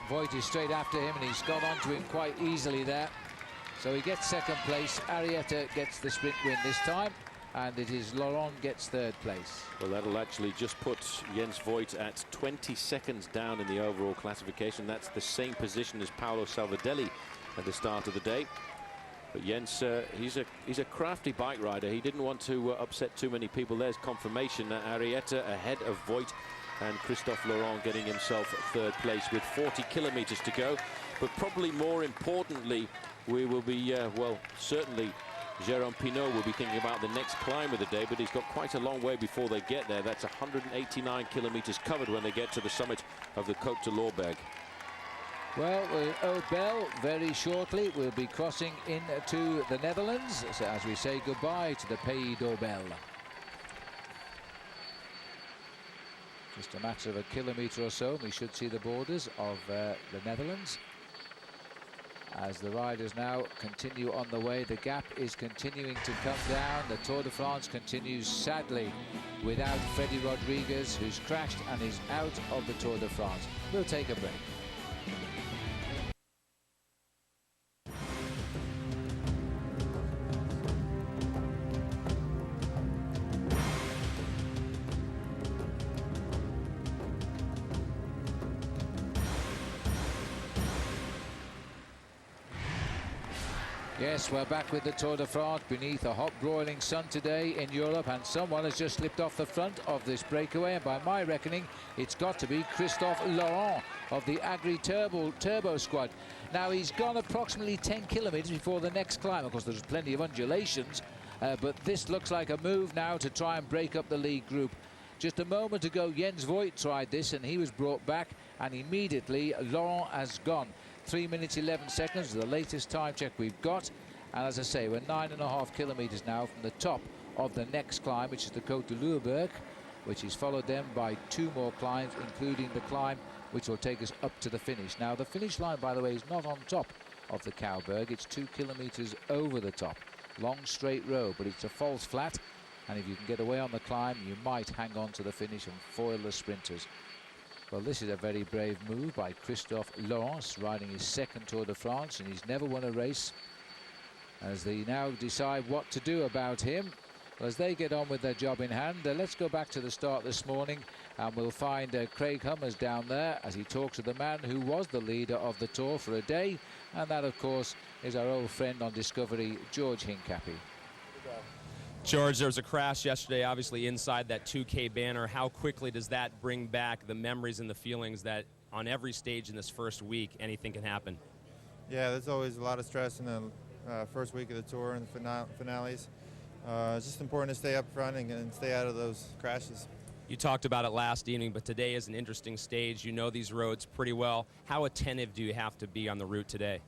Voigt is straight after him, and he's got onto him quite easily there. So he gets 2nd place. Arrieta gets the sprint win this time, and it is Laurent gets 3rd place. Well, that'll actually just put Jens Voigt at 20 seconds down in the overall classification. That's the same position as Paolo Salvadelli at the start of the day. But Jens, he's a crafty bike rider. He didn't want to upset too many people. There's confirmation that Arrieta ahead of Voigt, and Christophe Laurent getting himself 3rd place with 40 kilometres to go. But probably more importantly, we will be, well, certainly Jérôme Pinault will be thinking about the next climb of the day, but he's got quite a long way before they get there. That's 189 kilometres covered when they get to the summit of the Côte de l'Orberg. Well, Aubel very shortly will be crossing into the Netherlands, so as we say goodbye to the Pays d'Aubel. Just a matter of a kilometre or so, we should see the borders of the Netherlands. As the riders now continue on the way, the gap is continuing to come down. The Tour de France continues, sadly, without Freddy Rodriguez, who's crashed and is out of the Tour de France. We'll take a break. Yes, we're back with the Tour de France beneath a hot broiling sun today in Europe, and someone has just slipped off the front of this breakaway, and by my reckoning it's got to be Christophe Laurent of the Agri-Turbo squad. Now he's gone approximately 10 kilometres before the next climb. Of course there's plenty of undulations, but this looks like a move now to try and break up the lead group. Just a moment ago Jens Voigt tried this and he was brought back, and immediately Laurent has gone. 3 minutes 11 seconds, the latest time check we've got. And as I say, we're 9.5 kilometres now from the top of the next climb, which is the Côte de l'Orberg, which is followed then by 2 more climbs, including the climb which will take us up to the finish. Now the finish line, by the way, is not on top of the Cauberg. It's 2 kilometres over the top. Long straight road, but it's a false flat, and if you can get away on the climb you might hang on to the finish and foil the sprinters. Well, this is a very brave move by Christophe Laurent, riding his 2nd Tour de France, and he's never won a race. As they now decide what to do about him, Well, as they get on with their job in hand, let's go back to the start this morning, and we'll find Craig Hummers down there as he talks to the man who was the leader of the tour for a day, and that, of course, is our old friend on Discovery, George Hincapie. George, there was a crash yesterday, obviously inside that 2K banner. How quickly does that bring back the memories and the feelings that on every stage in this first week, anything can happen? Yeah, there's always a lot of stress in the first week of the tour and the finales. It's just important to stay up front and stay out of those crashes. You talked about it last evening, but today is an interesting stage. You know these roads pretty well. How attentive do you have to be on the route today?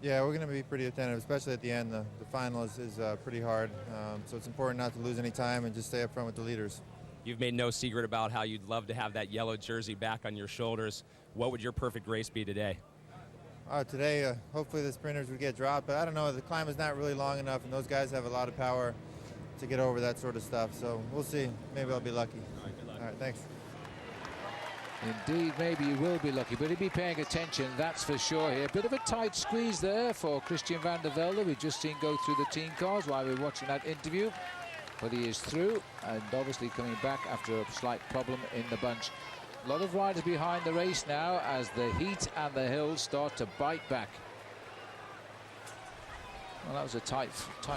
Yeah, we're going to be pretty attentive, especially at the end. The final is pretty hard, so it's important not to lose any time and just stay up front with the leaders. You've made no secret about how you'd love to have that yellow jersey back on your shoulders. What would your perfect race be today? Today, hopefully the sprinters would get dropped, but I don't know. The climb is not really long enough, and those guys have a lot of power to get over that sort of stuff. So we'll see. Maybe I'll be lucky. All right, good luck. All right, thanks. Indeed, maybe you will be lucky, but he'll be paying attention, that's for sure here. Bit of a tight squeeze there for Christian van der Velde. We've just seen go through the team cars while we were watching that interview. But he is through, and obviously coming back after a slight problem in the bunch. A lot of riders behind the race now as the heat and the hills start to bite back. Well, that was a tight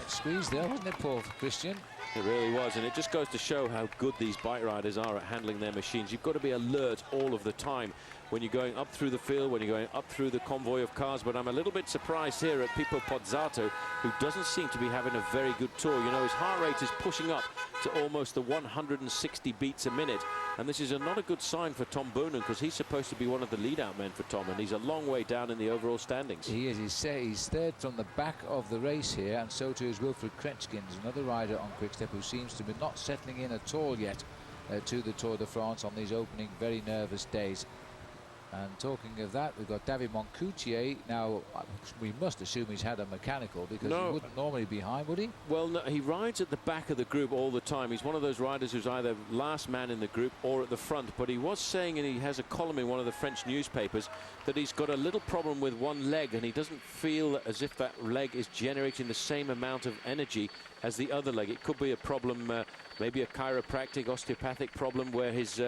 squeeze there, wasn't it, Paul, Christian? It really was, and it just goes to show how good these bike riders are at handling their machines. You've got to be alert all of the time when you're going up through the field, when you're going up through the convoy of cars. But I'm a little bit surprised here at Pippo Pozzato, who doesn't seem to be having a very good tour. You know, his heart rate is pushing up to almost the 160 beats a minute. And this is not a good sign for Tom Boonen, because he's supposed to be one of the lead-out men for Tom, and he's a long way down in the overall standings. He is. He's third from the back of the race here, and so too is Wilfred Kretschkins, another rider on Quick-Step who seems to be not settling in at all yet to the Tour de France on these opening very nervous days. And talking of that, we've got David Moncoutier. Now, we must assume he's had a mechanical, because he wouldn't normally be behind, would he? Well, no, he rides at the back of the group all the time. He's one of those riders who's either last man in the group or at the front. But he was saying, and he has a column in one of the French newspapers, that he's got a little problem with one leg, and he doesn't feel as if that leg is generating the same amount of energy as the other leg. It could be a problem, maybe a chiropractic, osteopathic problem, where his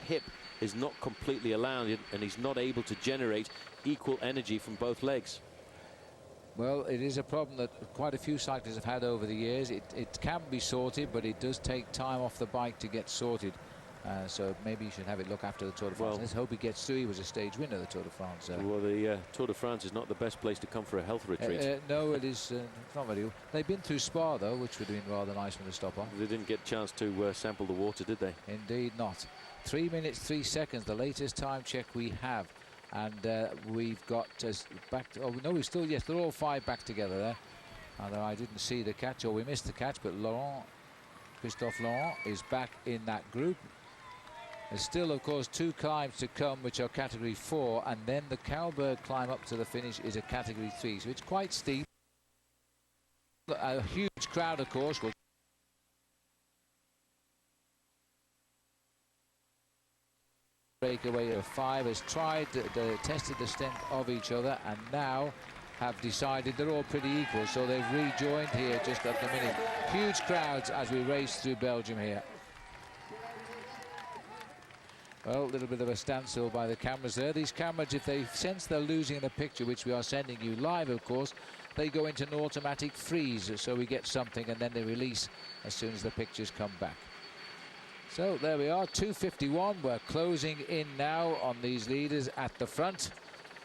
hip is not completely aligned and he's not able to generate equal energy from both legs. Well, it is a problem that quite a few cyclists have had over the years. It can be sorted, but it does take time off the bike to get sorted. So maybe you should have it look after the Tour de France. Let's hope he gets through. He was a stage winner of the Tour de France. Well, the Tour de France is not the best place to come for a health retreat. No, it is not very good. They've been through Spa, though, which would have been rather nice for them to stop on. They didn't get a chance to sample the water, did they? Indeed not. 3 minutes, 3 seconds, the latest time check we have. And we've got back to, oh, no, we still, yes, they're all 5 back together there. Although I didn't see the catch, or we missed the catch, but Christophe Laurent is back in that group. There's still, of course, 2 climbs to come, which are category 4, and then the Cowberg climb up to the finish is a category 3, so it's quite steep. A huge crowd, of course, will breakaway of 5 has tested the strength of each other, and now have decided they're all pretty equal, so they've rejoined here just at the minute. Huge crowds as we race through Belgium here. Well, a little bit of a standstill by the cameras there. These cameras, if they sense they're losing the picture, which we are sending you live, of course, they go into an automatic freeze, so we get something and then they release as soon as the pictures come back. So there we are, 2:51. We're closing in now on these leaders at the front.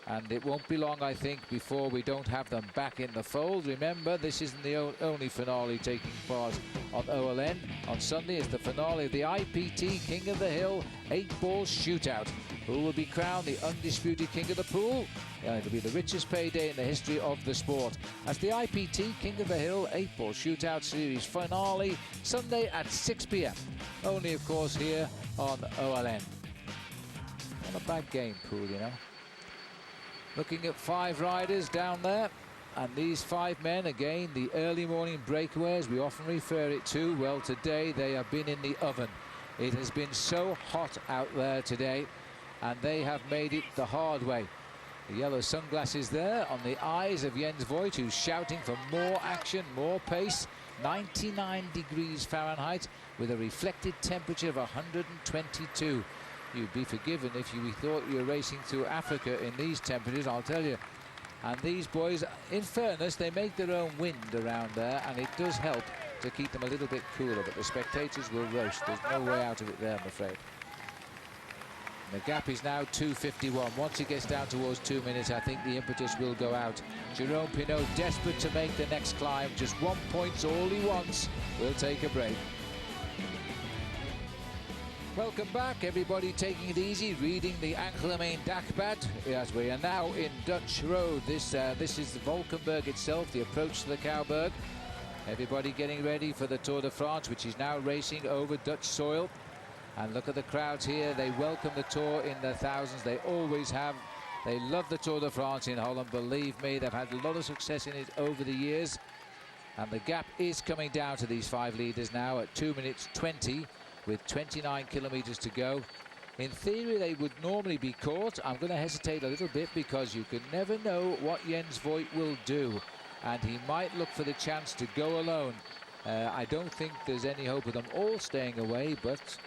And it won't be long, I think, before we don't have them back in the fold. Remember, this isn't the only finale taking part on OLN. On Sunday is the finale of the IPT King of the Hill 8-ball shootout. Who will be crowned the undisputed king of the pool? It'll be the richest payday in the history of the sport. That's the IPT King of the Hill 8-ball shootout series finale, Sunday at 6 p.m. Only, of course, here on OLN. Not a bad game, pool, you know. Looking at 5 riders down there, and these 5 men, again, the early morning breakaways we often refer it to. Well, today they have been in the oven. It has been so hot out there today, and they have made it the hard way. The yellow sunglasses there on the eyes of Jens Voigt, who's shouting for more action, more pace. 99 degrees Fahrenheit with a reflected temperature of 122. You'd be forgiven if you thought you were racing through Africa in these temperatures, I'll tell you. And these boys, in fairness, they make their own wind around there, and it does help to keep them a little bit cooler, but the spectators will roast. There's no way out of it there, I'm afraid. The gap is now 2:51. Once it gets down towards 2 minutes, I think the impetus will go out. Jerome Pinot, desperate to make the next climb. Just 1 point's all he wants. We'll take a break. Welcome back, everybody taking it easy, reading the Algemeen Dagblad as we are now in Dutch Road. This is the Valkenburg itself, the approach to the Kouwberg. Everybody getting ready for the Tour de France, which is now racing over Dutch soil. And look at the crowds here. They welcome the Tour in their thousands. They always have. They love the Tour de France in Holland. Believe me, they've had a lot of success in it over the years. And the gap is coming down to these 5 leaders now at 2 minutes 20 with 29 kilometers to go. In theory, they would normally be caught. I'm going to hesitate a little bit because you can never know what Jens Voigt will do. And he might look for the chance to go alone. I don't think there's any hope of them all staying away, but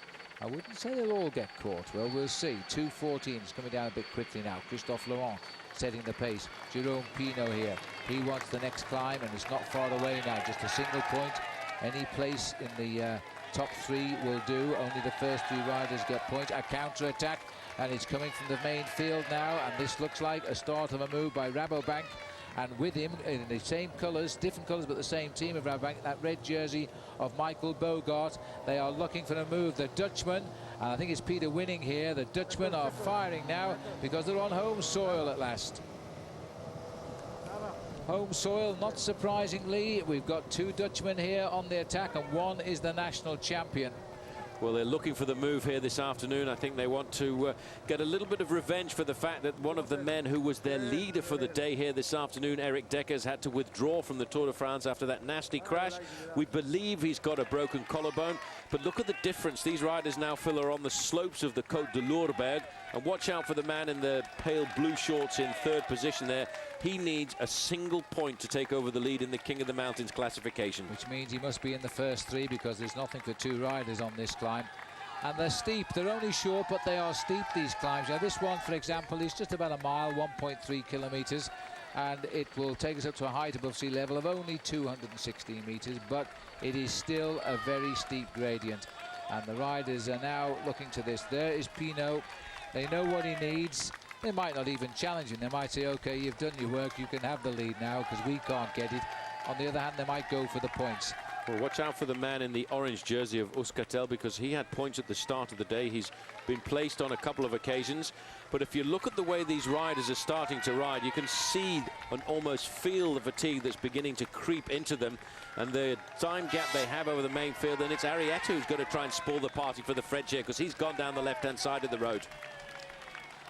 I wouldn't say they'll all get caught. Well, we'll see. 2:14 is coming down a bit quickly now. Christophe Laurent setting the pace. Jerome Pinot here. He wants the next climb, and it's not far away now. Just a single point. Any place in the top 3 will do. Only the first 3 riders get points. A counter-attack, and it's coming from the main field now. And this looks like a start of a move by Rabobank. And with him in the same colours, different colours, but the same team of Rabobank, that red jersey of Michael Bogart. They are looking for a move. The Dutchman, and I think it's Peter winning here, the Dutchmen are firing now because they're on home soil at last. Home soil, not surprisingly. We've got 2 Dutchmen here on the attack, and one is the national champion. Well, they're looking for the move here this afternoon. I think they want to get a little bit of revenge for the fact that one of the men who was their leader for the day here this afternoon, Eric Dekkers, had to withdraw from the Tour de France after that nasty crash. We believe he's got a broken collarbone, but look at the difference. These riders now, Phil, are on the slopes of the Côte de Lourberg, and watch out for the man in the pale blue shorts in 3rd position there. He needs a single point to take over the lead in the King of the Mountains classification. Which means he must be in the first 3 because there's nothing for 2 riders on this climb. And they're steep. They're only short, but they are steep, these climbs. Now, this one, for example, is just about a mile, 1.3 kilometers. And it will take us up to a height above sea level of only 216 meters. But it is still a very steep gradient. And the riders are now looking to this. There is Pinot. They know what he needs. They might not even challenge him. They might say, OK, you've done your work. You can have the lead now because we can't get it. On the other hand, they might go for the points. Well, watch out for the man in the orange jersey of Euskaltel because he had points at the start of the day. He's been placed on a couple of occasions. But if you look at the way these riders are starting to ride, you can see and almost feel the fatigue that's beginning to creep into them. And the time gap they have over the main field, and it's Arrieta who's going to try and spoil the party for the French here because he's gone down the left-hand side of the road.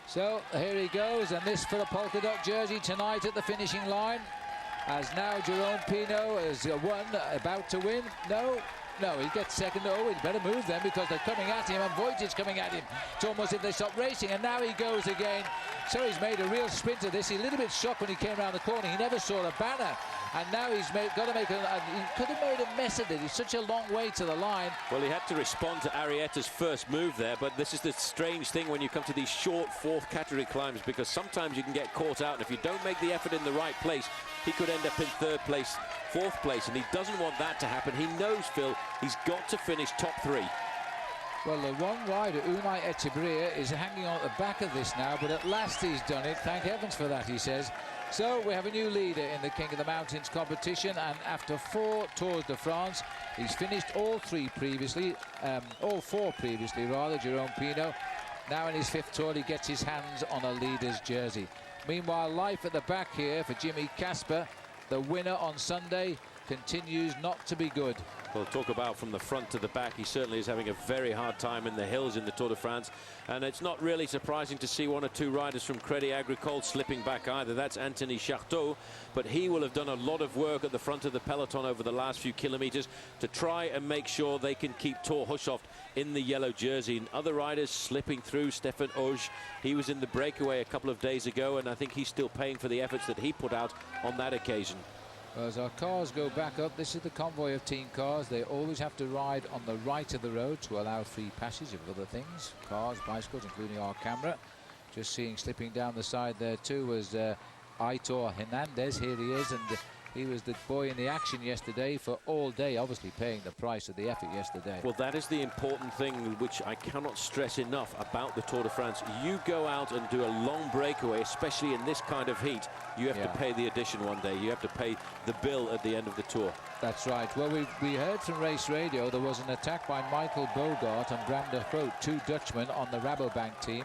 So here he goes, and this for the polka dot jersey tonight at the finishing line. As now Jerome Pinot has won, about to win. No, he gets second. Oh, he'd better move then because they're coming at him, and Voigt is coming at him. It's almost as if they stop racing, and now he goes again. So he's made a real sprint of this. He's a little bit shocked when he came around the corner. He never saw a banner, and now he's got to make he could have made a mess of it. It's such a long way to the line. Well, he had to respond to Arrieta's first move there, but this is the strange thing when you come to these short 4th category climbs because sometimes you can get caught out, and if you don't make the effort in the right place, he could end up in 3rd place, 4th place, and he doesn't want that to happen. He knows, Phil, he's got to finish top 3. Well, the one rider, Unai Echeverria, is hanging on at the back of this now, but at last he's done it. Thank heavens for that, he says. So we have a new leader in the King of the Mountains competition, and after 4 Tours de France, he's finished all 4 previously, Jerome Pinot. Now in his 5th tour, he gets his hands on a leader's jersey. Meanwhile, life at the back here for Jimmy Casper, the winner on Sunday, continues not to be good. Well, talk about from the front to the back, he certainly is having a very hard time in the hills in the Tour de France, and it's not really surprising to see 1 or 2 riders from Crédit Agricole slipping back either. That's Anthony Charteau, but he will have done a lot of work at the front of the peloton over the last few kilometers to try and make sure they can keep Thor Hushovd in the yellow jersey. And other riders slipping through. Stefan Oge, he was in the breakaway a couple of days ago, and I think he's still paying for the efforts that he put out on that occasion. As our cars go back up, this is the convoy of team cars. They always have to ride on the right of the road to allow free passage of other things, cars, bicycles, including our camera. Just seeing slipping down the side there too was Aitor Hernandez. Here he is, and he was the boy in the action yesterday for all day, obviously paying the price of the effort yesterday. Well, that is the important thing, which I cannot stress enough about the Tour de France. You go out and do a long breakaway, especially in this kind of heat, you have to pay the addition one day. You have to pay the bill at the end of the Tour. That's right. Well, we heard from race radio there was an attack by Michael Bogart and Bram de Groot, 2 Dutchmen on the Rabobank team.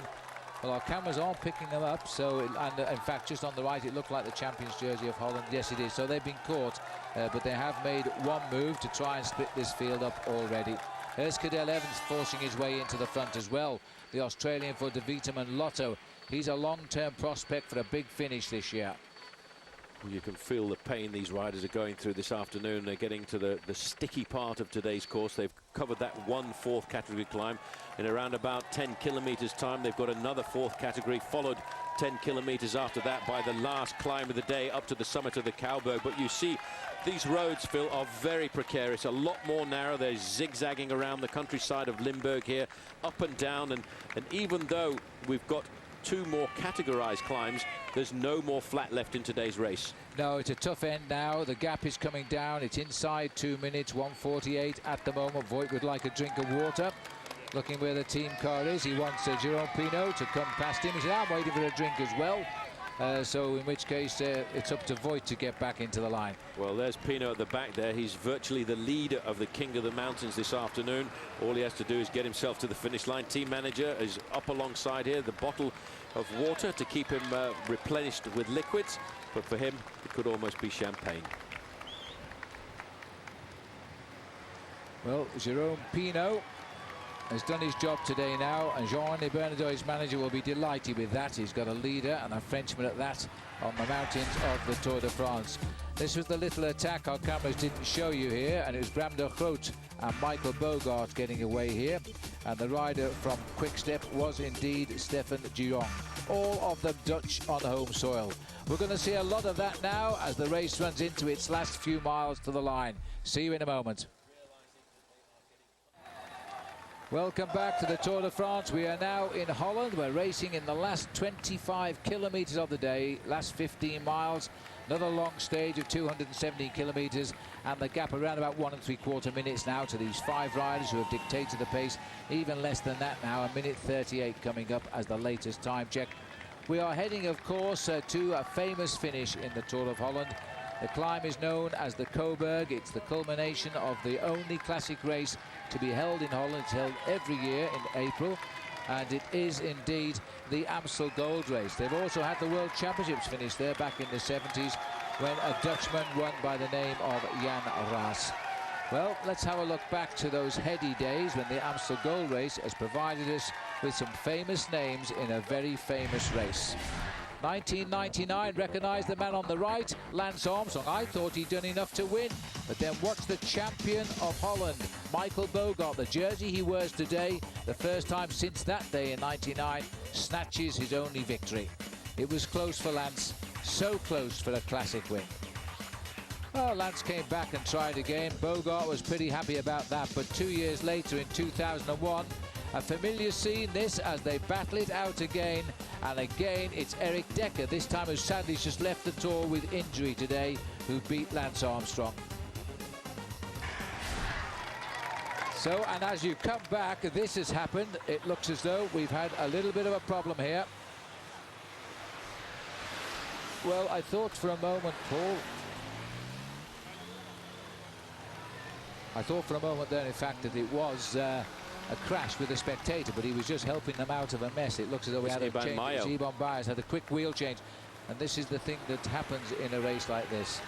Well, our cameras aren't picking them up, so and in fact just on the right it looked like the champions jersey of Holland. Yes, it is. So they've been caught, but they have made one move to try and split this field up already. There's Cadel Evans forcing his way into the front as well, the Australian for De Vietem and Lotto. He's a long-term prospect for a big finish this year. You can feel the pain these riders are going through this afternoon. They're getting to the sticky part of today's course. They've covered that 1 4th category climb. In around about 10 kilometers time, they've got another 4th category, followed 10 kilometers after that by the last climb of the day up to the summit of the Kauberg. But you see, these roads, Phil, are very precarious, a lot more narrow. They're zigzagging around the countryside of Limburg here, up and down. And even though we've got 2 more categorized climbs, there's no more flat left in today's race. No, it's a tough end now. The gap is coming down. It's inside 2 minutes, 1:48 at the moment. Voigt would like a drink of water. Looking where the team car is, he wants Jerome Pinot to come past him. He said, I'm waiting for a drink as well. So in which case it's up to Voigt to get back into the line. Well, there's Pinot at the back there. He's virtually the leader of the King of the Mountains this afternoon. All he has to do is get himself to the finish line. Team manager is up alongside here, the bottle of water to keep him replenished with liquids. But for him, it could almost be champagne. Well, Jerome Pinot has done his job today now, and Jean-René Bernadotte, his manager, will be delighted with that. He's got a leader and a Frenchman at that on the mountains of the Tour de France. This was the little attack our cameras didn't show you here, and it was Bram de Groot and Michael Bogart getting away here, and the rider from Quick-Step was indeed Stefan Giron. All of them Dutch on home soil. We're going to see a lot of that now as the race runs into its last few miles to the line. See you in a moment. Welcome back to the Tour de France. We are now in Holland. We're racing in the last 25 kilometers of the day, last 15 miles. Another long stage of 270 kilometers, and the gap around about 1 3/4 minutes now to these 5 riders who have dictated the pace. Even less than that now, 1:38 coming up as the latest time check. We are heading, of course, to a famous finish in the Tour of Holland. The climb is known as the Kauberg. It's the culmination of the only classic race to be held in Holland. It's held every year in April, and it is indeed the Amstel Gold Race. They've also had the World Championships finish there back in the 70s when a Dutchman won by the name of Jan Raas. Well, let's have a look back to those heady days when the Amstel Gold Race has provided us with some famous names in a very famous race. 1999, recognise the man on the right, Lance Armstrong. I thought he'd done enough to win, but then watch the champion of Holland, Michael Bogart. The jersey he wears today, the first time since that day in 99, snatches his only victory. It was close for Lance, so close for a classic win. Well, Lance came back and tried again. Bogart was pretty happy about that, but 2 years later in 2001, a familiar scene this as they battle it out again, and again it's Eric Decker, this time who sadly just left the Tour with injury today, who beat Lance Armstrong. So, and as you come back, this has happened. It looks as though we've had a little bit of a problem here. Well, I thought for a moment, Paul, there, in fact, that it was a crash with a spectator, but he was just helping them out of a mess. It looks as though we had a change. Iban Bayers had a quick wheel change, and this is the thing that happens in a race like this.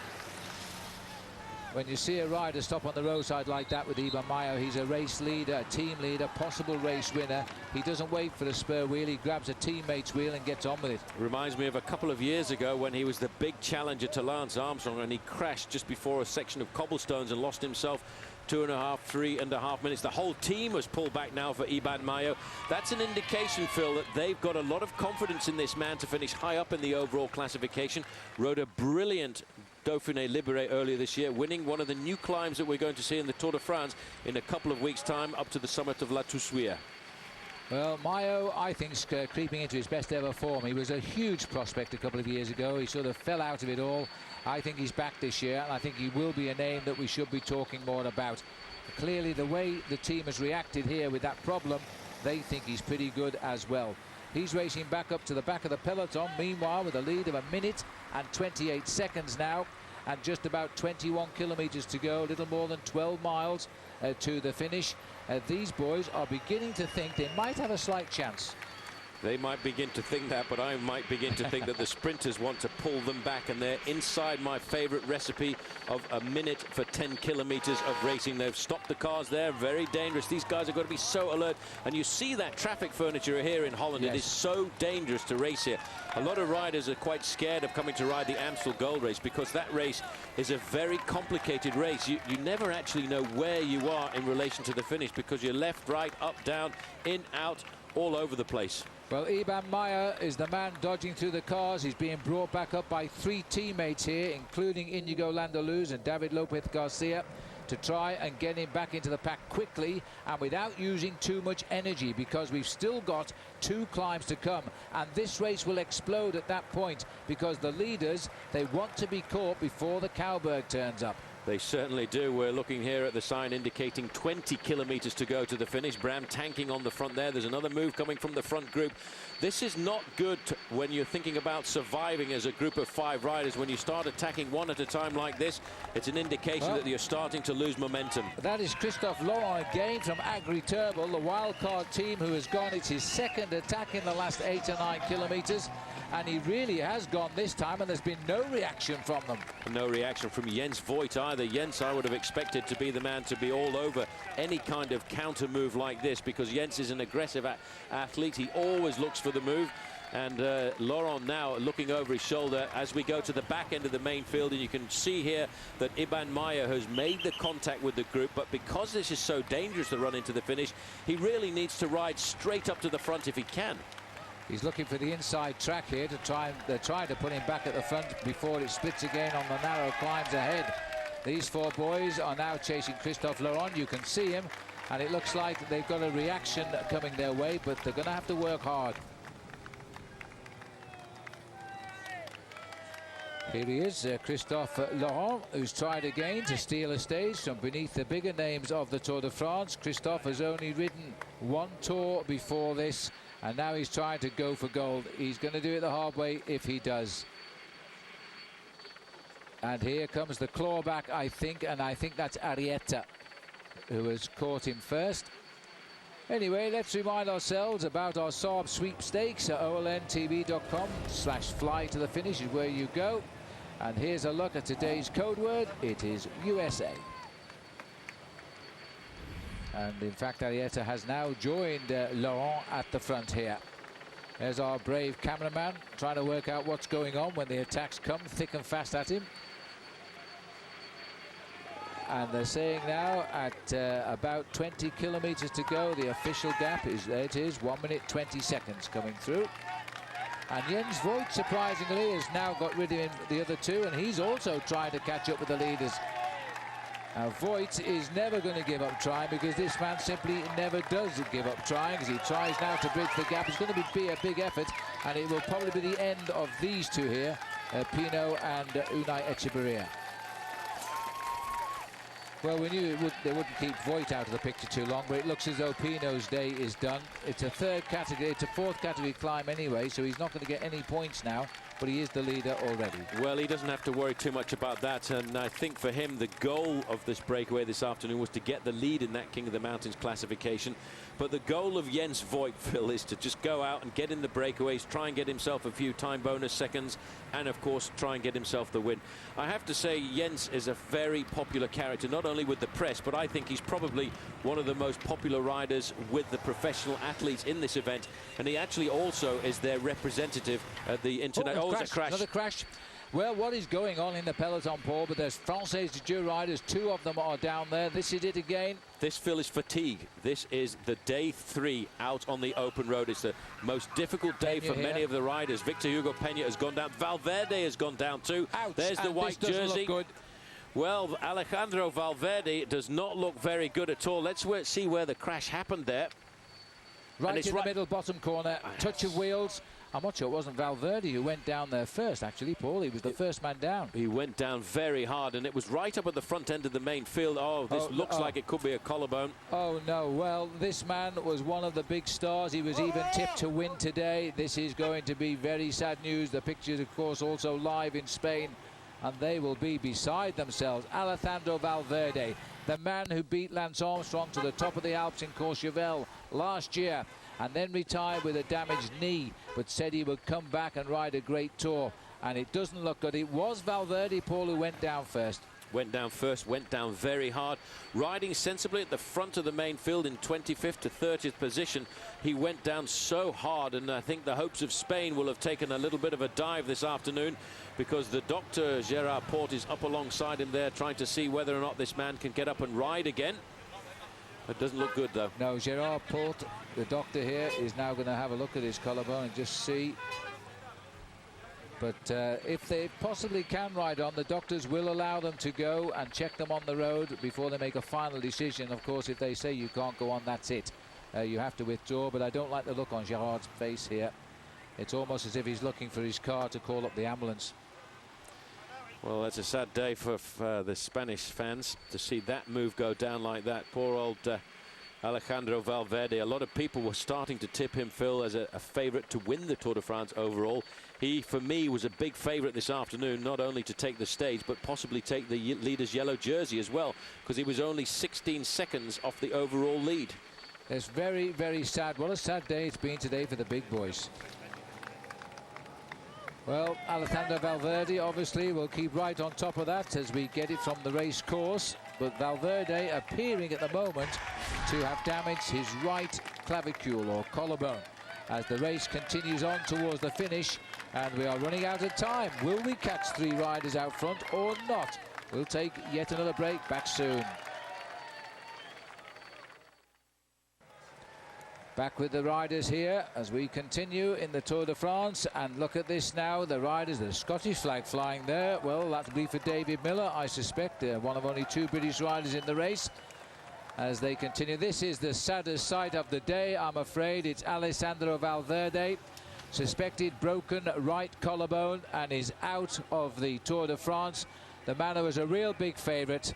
When you see a rider stop on the roadside like that with Iban Mayo, he's a race leader, a team leader, possible race winner. He doesn't wait for a spur wheel, he grabs a teammate's wheel and gets on with it. Reminds me of a couple of years ago when he was the big challenger to Lance Armstrong, and he crashed just before a section of cobblestones and lost himself 2.5, 3.5 minutes. The whole team was pulled back now for Iban Mayo. That's an indication, Phil, that they've got a lot of confidence in this man to finish high up in the overall classification. Rode a brilliant Dauphiné Libéré earlier this year, winning one of the new climbs that we're going to see in the Tour de France in a couple of weeks' time, up to the summit of La Toussuire. Well, Mayo, I think, is creeping into his best ever form. He was a huge prospect a couple of years ago. He sort of fell out of it all. I think he's back this year, and I think he will be a name that we should be talking more about. Clearly, the way the team has reacted here with that problem, they think he's pretty good as well. He's racing back up to the back of the peloton, meanwhile, with a lead of 1 minute and 28 seconds now, and just about 21 kilometers to go, a little more than 12 miles to the finish. These boys are beginning to think they might have a slight chance. They might begin to think that, but I might begin to think that the sprinters want to pull them back, and they're inside my favorite recipe of 1 minute for 10 kilometers of racing. They've stopped the cars there, very dangerous. These guys have got to be so alert, and you see that traffic furniture here in Holland. Yes. It is so dangerous to race here. A lot of riders are quite scared of coming to ride the Amstel Gold Race, because that race is a very complicated race. You never actually know where you are in relation to the finish, because you're left, right, up, down, in, out, all over the place. Well, Iban Mayer is the man dodging through the cars. He's being brought back up by 3 teammates here, including Inigo Landaluz and David Lopez Garcia, to try and get him back into the pack quickly and without using too much energy, because we've still got 2 climbs to come, and this race will explode at that point, because the leaders, they want to be caught before the Cowberg turns up. They certainly do. We're looking here at the sign indicating 20 kilometers to go to the finish. Bram tanking on the front there. There's another move coming from the front group. This is not good when you're thinking about surviving as a group of 5 riders. When you start attacking one at a time like this, it's an indication that you're starting to lose momentum. That is Christophe Laurent again from Agri Turbo, the wildcard team, who has gone. It's his second attack in the last 8 or 9 kilometers. And he really has gone this time, and there's been no reaction from them. No reaction from Jens Voigt either. Jens, I would have expected to be the man to be all over any kind of counter move like this, because Jens is an aggressive athlete. He always looks for the move. And Laurent now looking over his shoulder as we go to the back end of the main field, and you can see here that Iban Mayer has made the contact with the group, but because this is so dangerous to run into the finish, he really needs to ride straight up to the front if he can. He's looking for the inside track here to they're trying to put him back at the front before it splits again on the narrow climbs ahead. These 4 boys are now chasing Christophe Laurent. You can see him, and it looks like they've got a reaction coming their way, but they're going to have to work hard. Here he is, Christophe Laurent, who's tried again to steal a stage from beneath the bigger names of the Tour de France. Christophe has only ridden 1 tour before this, and now he's trying to go for gold. He's going to do it the hard way if he does. And here comes the clawback, I think, and I think that's Arrieta who has caught him first. Anyway, let's remind ourselves about our Saab sweepstakes at olntv.com/fly to the finish is where you go. And here's a look at today's code word. It is USA. And in fact, Arrieta has now joined Laurent at the front here. There's our brave cameraman trying to work out what's going on when the attacks come thick and fast at him. And they're saying now at about 20 kilometers to go, the official gap is, there it is, 1 minute 20 seconds coming through. And Jens Voigt, surprisingly, has now got rid of the other 2, and he's also trying to catch up with the leaders. Now, Voigt is never going to give up trying, because this man simply never does give up trying, as he tries now to bridge the gap. It's going to be a big effort, and it will probably be the end of these 2 here, Pinot and Unai Echeverria. Well, we knew they wouldn't keep Voigt out of the picture too long, but it looks as though Pinot's day is done. It's a 3rd category, it's a 4th category climb anyway, so he's not going to get any points now, but he is the leader already. Well, he doesn't have to worry too much about that, and I think for him the goal of this breakaway this afternoon was to get the lead in that King of the Mountains classification. But the goal of Jens Voigt, Phil, is to just go out and get in the breakaways, try and get himself a few time bonus seconds, and of course try and get himself the win. I have to say Jens is a very popular character, not only with the press, but I think he's probably one of the most popular riders with the professional athletes in this event, and he actually also is their representative at the international. Oh, crash. Another crash. Well, what is going on in the peloton, Paul? But there's Française de Dieu riders. 2 of them are down there. This is it again. This, Phil, is fatigue. This is the day 3 out on the open road. It's the most difficult day for many of the riders. Victor Hugo Peña has gone down. Valverde has gone down too. Ouch. There's the white jersey. Look good. Well, Alejandro Valverde does not look very good at all. Let's see where the crash happened there. Right in the middle, bottom corner. Touch of wheels. I'm not sure it wasn't Valverde who went down there first, actually, Paul. He was the first man down. He went down very hard, and it was right up at the front end of the main field. Oh, this looks like it could be a collarbone. Oh, no. Well, this man was one of the big stars. He was even tipped to win today. This is going to be very sad news. The pictures, of course, also live in Spain, and they will be beside themselves. Alejandro Valverde, the man who beat Lance Armstrong to the top of the Alps in Courchevel last year, and then retired with a damaged knee, but said he would come back and ride a great tour. And it doesn't look good. It was Valverde, Paul, who went down first. Went down first, went down very hard. Riding sensibly at the front of the main field in 25th to 30th position. He went down so hard, and I think the hopes of Spain will have taken a little bit of a dive this afternoon, because the doctor, Gerard Porte, is up alongside him there trying to see whether or not this man can get up and ride again. It doesn't look good, though. No, Gerard Porte, the doctor here, is now going to have a look at his collarbone and just see. But if they possibly can ride on, the doctors will allow them to go and check them on the road before they make a final decision. Of course, if they say you can't go on, that's it. You have to withdraw, but I don't like the look on Gerard's face here. It's almost as if he's looking for his car to call up the ambulance. Well, that's a sad day for the Spanish fans to see that move go down like that. Poor old Alejandro Valverde. A lot of people were starting to tip him, Phil, as a favourite to win the Tour de France overall. He, for me, was a big favourite this afternoon, not only to take the stage, but possibly take the leader's yellow jersey as well, because he was only 16 seconds off the overall lead. It's very, very sad. What a sad day it's been today for the big boys. Well, Alejandro Valverde obviously will keep right on top of that as we get it from the race course. But Valverde appearing at the moment to have damaged his right clavicule or collarbone as the race continues on towards the finish, and we are running out of time. Will we catch 3 riders out front or not? We'll take yet another break. Back soon. Back with the riders here as we continue in the Tour de France, and look at this now, the riders, the Scottish flag flying there. Well, that'll be for David Miller, I suspect, one of only 2 British riders in the race as they continue. This is the saddest sight of the day, I'm afraid. It's Alejandro Valverde, suspected broken right collarbone, and is out of the Tour de France. The man who was a real big favourite.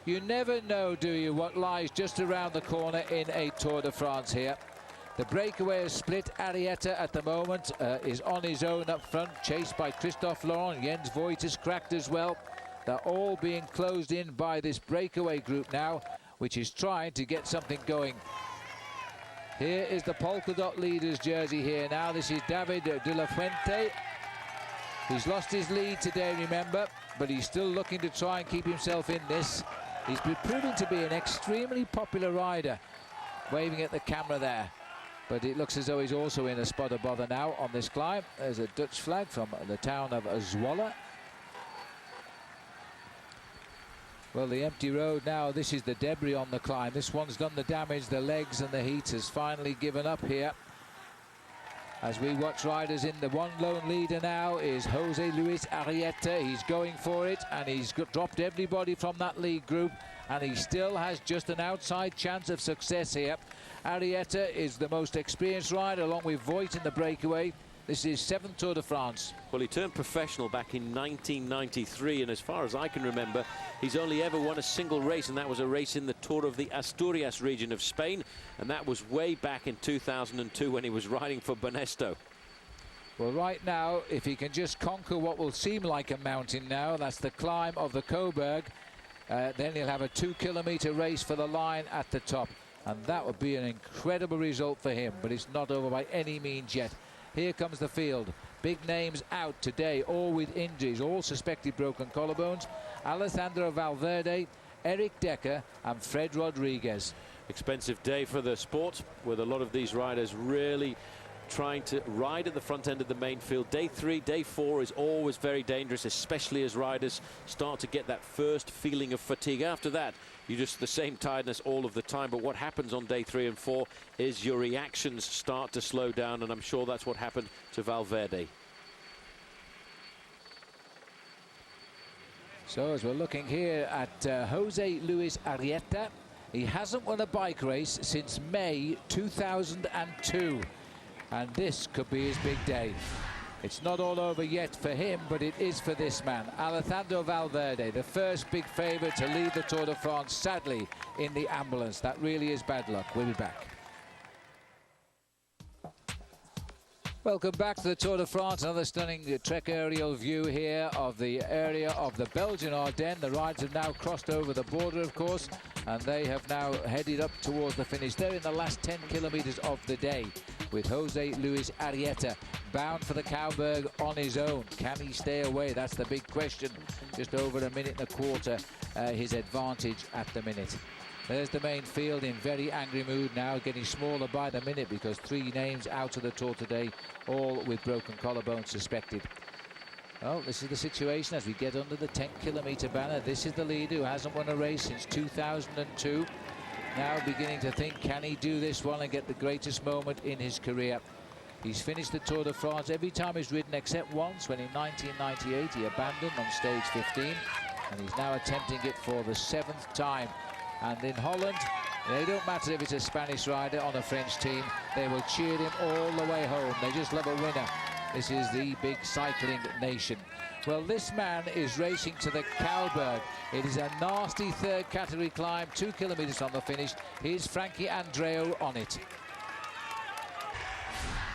You never know, do you, what lies just around the corner in a Tour de France here. The breakaway is split. Arietta at the moment is on his own up front, chased by Christophe Laurent. Jens Voigt is cracked as well. They're all being closed in by this breakaway group now, which is trying to get something going. Here is the polka dot leader's jersey here now. This is David de la Fuente. He's lost his lead today, remember, but he's still looking to try and keep himself in this. He's been proving to be an extremely popular rider, waving at the camera there. But it looks as though he's also in a spot of bother now on this climb. There's a Dutch flag from the town of Zwolle. Well, the empty road now, this is the debris on the climb. This one's done the damage, the legs, and the heat has finally given up here. As we watch riders in, the one lone leader now is Jose Luis Arietta. He's going for it, and he's dropped everybody from that lead group, and he still has just an outside chance of success here. Arietta is the most experienced rider, along with Voigt in the breakaway. This is 7th Tour de France. Well, he turned professional back in 1993, and as far as I can remember, he's only ever won a single race, and that was a race in the Tour of the Asturias region of Spain, and that was way back in 2002 when he was riding for Banesto. Well, right now, if he can just conquer what will seem like a mountain now, that's the climb of the Coburg, then he'll have a 2-kilometer race for the line at the top, and that would be an incredible result for him, but it's not over by any means yet. Here comes the field. Big names out today, all with injuries, all suspected broken collarbones. Alejandro Valverde, Eric Decker and Fred Rodriguez. Expensive day for the sport, with a lot of these riders really trying to ride at the front end of the main field. Day 3, day 4 is always very dangerous, especially as riders start to get that first feeling of fatigue. After that, you just the same tiredness all of the time. But what happens on day 3 and 4 is your reactions start to slow down, and I'm sure that's what happened to Valverde. So as we're looking here at Jose Luis Arrieta, he hasn't won a bike race since May 2002, and this could be his big day. It's not all over yet for him, but it is for this man, Alejandro Valverde, the first big favourite to lead the Tour de France, sadly in the ambulance. That really is bad luck. We'll be back. Welcome back to the Tour de France. Another stunning Trek aerial view here of the area of the Belgian Ardennes. The riders have now crossed over the border, of course, and they have now headed up towards the finish. They're in the last 10 kilometres of the day, with Jose Luis Arrieta bound for the Cauberg on his own. Can he stay away? That's the big question. Just over a minute and a quarter, his advantage at the minute. There's the main field in very angry mood now, getting smaller by the minute because 3 names out of the Tour today, all with broken collarbones suspected. Well, this is the situation as we get under the 10-kilometre banner. This is the leader who hasn't won a race since 2002. Now beginning to think, can he do this one and get the greatest moment in his career? He's finished the Tour de France every time he's ridden except once, when in 1998 he abandoned on stage 15, and he's now attempting it for the 7th time. And in Holland, they don't matter if it's a Spanish rider on a French team, they will cheer him all the way home. They just love a winner. This is the big cycling nation. Well, this man is racing to the Cauberg. It is a nasty 3rd category climb, 2 kilometres from the finish. Here's Frankie Andreu on it.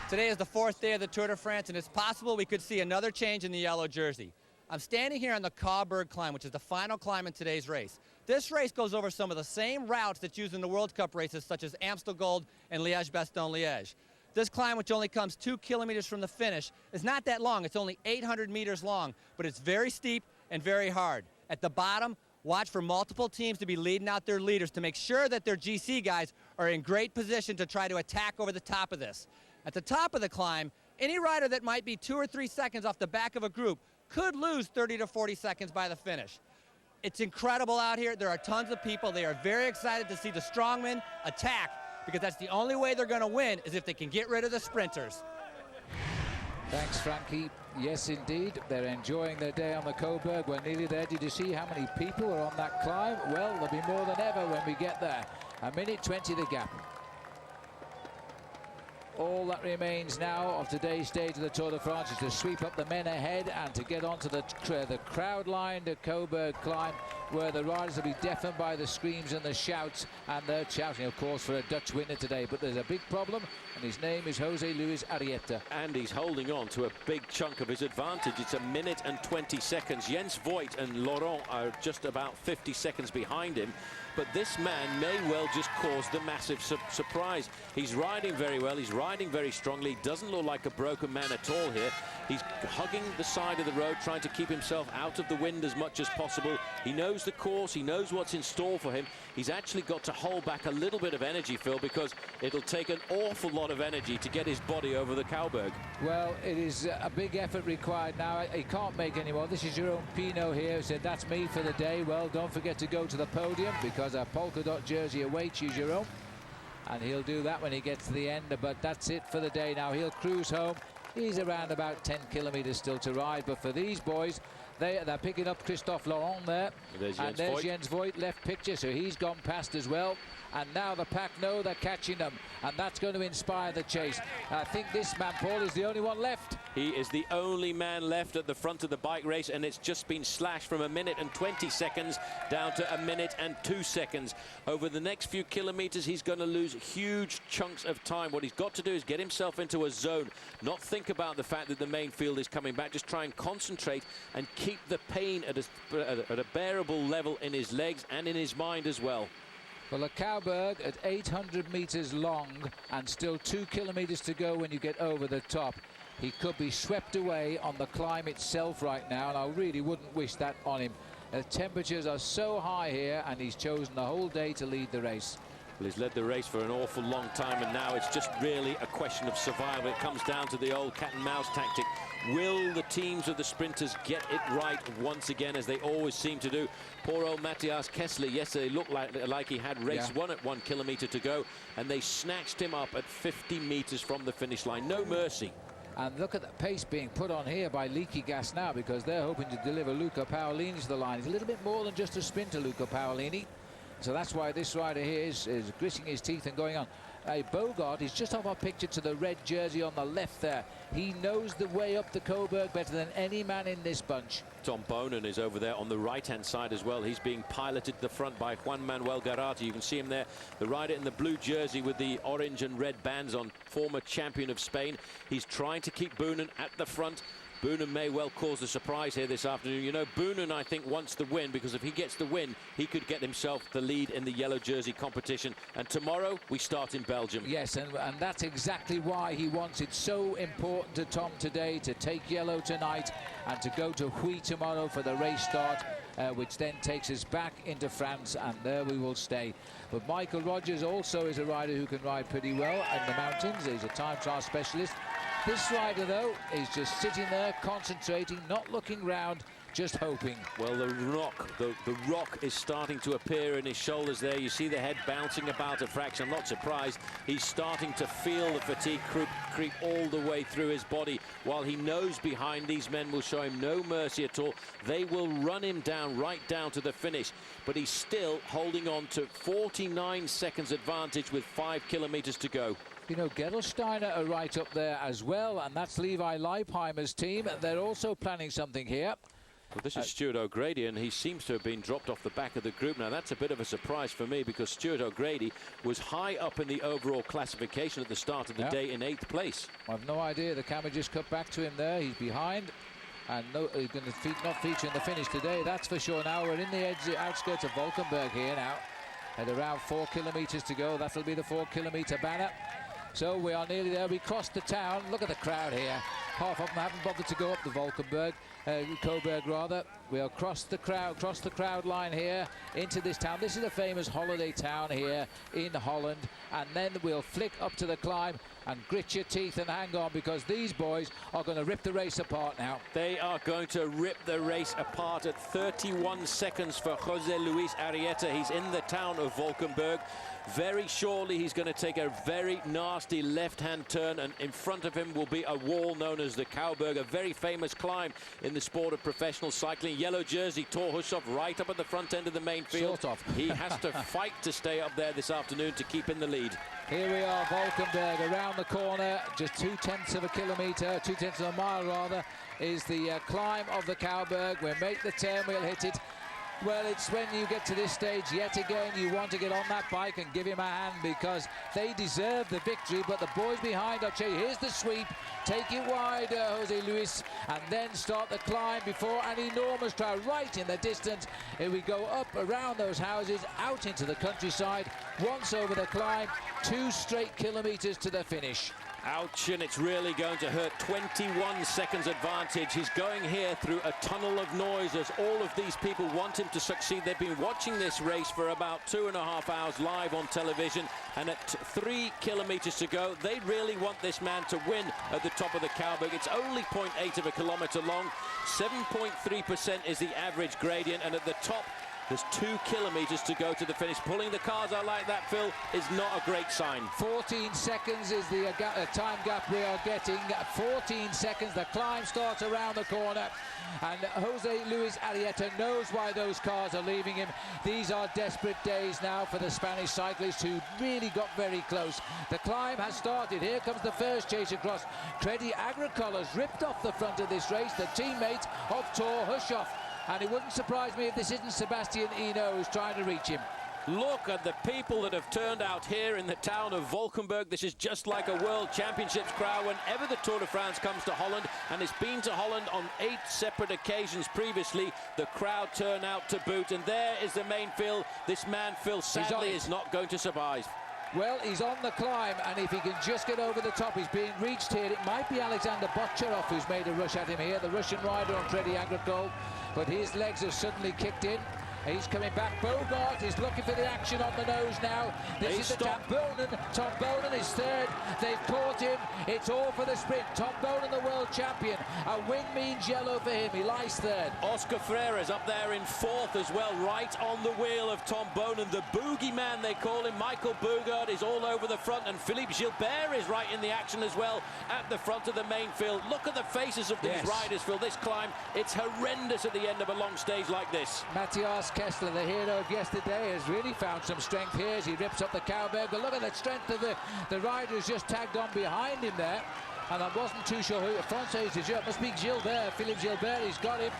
Today is the 4th day of the Tour de France, and it's possible we could see another change in the yellow jersey. I'm standing here on the Cauberg climb, which is the final climb in today's race. This race goes over some of the same routes that's used in the World Cup races, such as Amstel Gold and Liège-Bastogne-Liège. This climb, which only comes 2 kilometers from the finish, is not that long. It's only 800 meters long, but it's very steep and very hard. At the bottom, watch for multiple teams to be leading out their leaders to make sure that their GC guys are in great position to try to attack over the top of this. At the top of the climb, any rider that might be 2 or 3 seconds off the back of a group could lose 30 to 40 seconds by the finish. It's incredible out here. There are tons of people. They are very excited to see the strongmen attack, because that's the only way they're going to win, is if they can get rid of the sprinters. Thanks, Frankie. Yes, indeed. They're enjoying their day on the Cauberg. We're nearly there. Did you see how many people are on that climb? Well, there'll be more than ever when we get there. 1:20 the gap. All that remains now of today's stage of the Tour de France is to sweep up the men ahead and to get onto the crowd-lined Cauberg climb, where the riders will be deafened by the screams and the shouts, and they're shouting, of course, for a Dutch winner today. But there's a big problem, and his name is Jose Luis Arrieta. And he's holding on to a big chunk of his advantage. It's 1 and 20 seconds. Jens Voigt and Laurent are just about 50 seconds behind him. But this man may well just cause the massive surprise. He's riding very well. He's riding very strongly. He doesn't look like a broken man at all here. He's hugging the side of the road, trying to keep himself out of the wind as much as possible. He knows the course. He knows what's in store for him. He's actually got to hold back a little bit of energy, Phil, because it'll take an awful lot of energy to get his body over the Cauberg. Well, it is a big effort required now. He can't make any more. This is Jerome Pino here, who said, that's me for the day. Well, don't forget to go to the podium, because a polka dot jersey awaits you, Jerome. And he'll do that when he gets to the end, but that's it for the day now. He'll cruise home. He's around about 10 kilometres still to ride, but for these boys, they're picking up Christophe Laurent there. There's Jens Voigt, left picture, so he's gone past as well. And now the pack know they're catching them, and that's going to inspire the chase. I think this man, Paul, is the only one left. He is the only man left at the front of the bike race, and it's just been slashed from 1 and 20 seconds down to 1 and 2 seconds. Over the next few kilometers, he's going to lose huge chunks of time. What he's got to do is get himself into a zone, not think about the fact that the main field is coming back, just try and concentrate and keep the pain at a bearable level in his legs and in his mind as well. Well, the Cauberg at 800 meters long and still 2 kilometers to go when you get over the top. He could be swept away on the climb itself right now, and I really wouldn't wish that on him. The temperatures are so high here, and he's chosen the whole day to lead the race. Well, he's led the race for an awful long time, and now it's just really a question of survival. It comes down to the old cat and mouse tactic. Will the teams of the sprinters get it right once again, as they always seem to do? Poor old Matthias Kessler yesterday looked like he had race one at 1 kilometre to go, and they snatched him up at 50 metres from the finish line. No mercy. And look at the pace being put on here by Leaky Gas now, because they're hoping to deliver Luca Paolini to the line. He's a little bit more than just a sprinter, Luca Paolini. So that's why this rider here is gritting his teeth and going on. Bogart is just off our picture to the red jersey on the left there. He knows the way up the Coburg better than any man in this bunch. Tom Bonin is over there on the right-hand side as well. He's being piloted to the front by Juan Manuel Garate. You can see him there, the rider in the blue jersey with the orange and red bands on, former champion of Spain. He's trying to keep Boonen at the front. Boonen may well cause a surprise here this afternoon. You know, Boonen, I think, wants the win, because if he gets the win, he could get himself the lead in the yellow jersey competition. And tomorrow, we start in Belgium. Yes, and that's exactly why he wants it so important to Tom today to take yellow tonight and to go to Huy tomorrow for the race start, which then takes us back into France, and there we will stay. But Michael Rogers also is a rider who can ride pretty well in the mountains. He's a time trial specialist. This rider, though, is just sitting there, concentrating, not looking round, just hoping. Well, the rock is starting to appear in his shoulders there. You see the head bouncing about a fraction. I'm not surprised. He's starting to feel the fatigue creep all the way through his body. While he knows behind, these men will show him no mercy at all. They will run him down, right down to the finish. But he's still holding on to 49 seconds advantage with 5 kilometers to go. You know, Gerolsteiner are right up there as well, and that's Levi Leipheimer's team. They're also planning something here. Well, this is Stuart O'Grady, and he seems to have been dropped off the back of the group. Now, that's a bit of a surprise for me, because Stuart O'Grady was high up in the overall classification at the start of the day in 8th place. I've no idea. The camera just cut back to him there. He's behind, and he's going to not feature in the finish today, that's for sure. Now we're in the outskirts of Valkenburg here now, at around 4 kilometres to go. That'll be the 4 kilometre banner. So we are nearly there. We crossed the town. Look at the crowd here. Half of them haven't bothered to go up the Valkenburg, Coburg rather. We'll cross the crowd line here into this town. This is a famous holiday town here in Holland. And then we'll flick up to the climb and grit your teeth and hang on, because these boys are going to rip the race apart now. They are going to rip the race apart at 31 seconds for Jose Luis Arrieta. He's in the town of Valkenburg. Very surely he's going to take a very nasty left-hand turn, and in front of him will be a wall known as the Kauberg, a very famous climb in the sport of professional cycling. Yellow jersey, Thor Hushovd, right up at the front end of the main field. Sort of. He has to fight to stay up there this afternoon to keep in the lead. Here we are, Valkenburg, around the corner, just 2/10 of a kilometre, 2/10 of a mile rather, is the climb of the Kauberg. We'll make the turn, we'll hit it. Well, it's when you get to this stage, yet again, you want to get on that bike and give him a hand, because they deserve the victory, but the boys behind, I'll tell you, here's the sweep, take it wide, Jose Luis, and then start the climb before an enormous crowd right in the distance. Here we go up around those houses, out into the countryside, once over the climb, 2 straight kilometres to the finish. Ouch, and it's really going to hurt. 21 seconds advantage. He's going here through a tunnel of noise, as all of these people want him to succeed. They've been watching this race for about 2.5 hours live on television, and at 3 kilometres to go, they really want this man to win at the top of the Kauberg. It's only 0.8 of a kilometre long. 7.3% is the average gradient, and at the top, there's 2 kilometres to go to the finish. Pulling the cars out like that, Phil, is not a great sign. 14 seconds is the time gap we are getting. 14 seconds. The climb starts around the corner. And Jose Luis Arrieta knows why those cars are leaving him. These are desperate days now for the Spanish cyclists, who really got very close. The climb has started. Here comes the first chase across. Credit Agricola's ripped off the front of this race, the teammate of Thor Hushovd. And it wouldn't surprise me if this isn't Sebastian Eno who's trying to reach him. Look at the people that have turned out here in the town of Valkenburg. This is just like a World Championships crowd whenever the Tour de France comes to Holland, and it's been to Holland on 8 separate occasions previously. The crowd turn out to boot, and there is the main field. This man, Phil, sadly is not going to survive. Well, he's on the climb, and if he can just get over the top, he's being reached here. It might be Alexander Botcharov who's made a rush at him here, the Russian rider on Credit Agricole, but his legs have suddenly kicked in. He's coming back. Bogart is looking for the action on the nose now. This is the Tom Bonen. Tom Bonen is third. They've caught him. It's all for the sprint. Tom Bonen, the world champion. A win means yellow for him. He lies third. Oscar Freira's up there in fourth as well, right on the wheel of Tom Bonen. The boogeyman, they call him. Michael Bogart is all over the front, and Philippe Gilbert is right in the action as well at the front of the main field. Look at the faces of these riders, Phil. This climb, it's horrendous at the end of a long stage like this. Matthias Kessler, the hero of yesterday, has really found some strength here as he rips up the Cowberg. But look at the strength of the riders just tagged on behind him there. And I wasn't too sure who. Francois Gilbert, must be Gilbert. Philippe Gilbert, he's got him.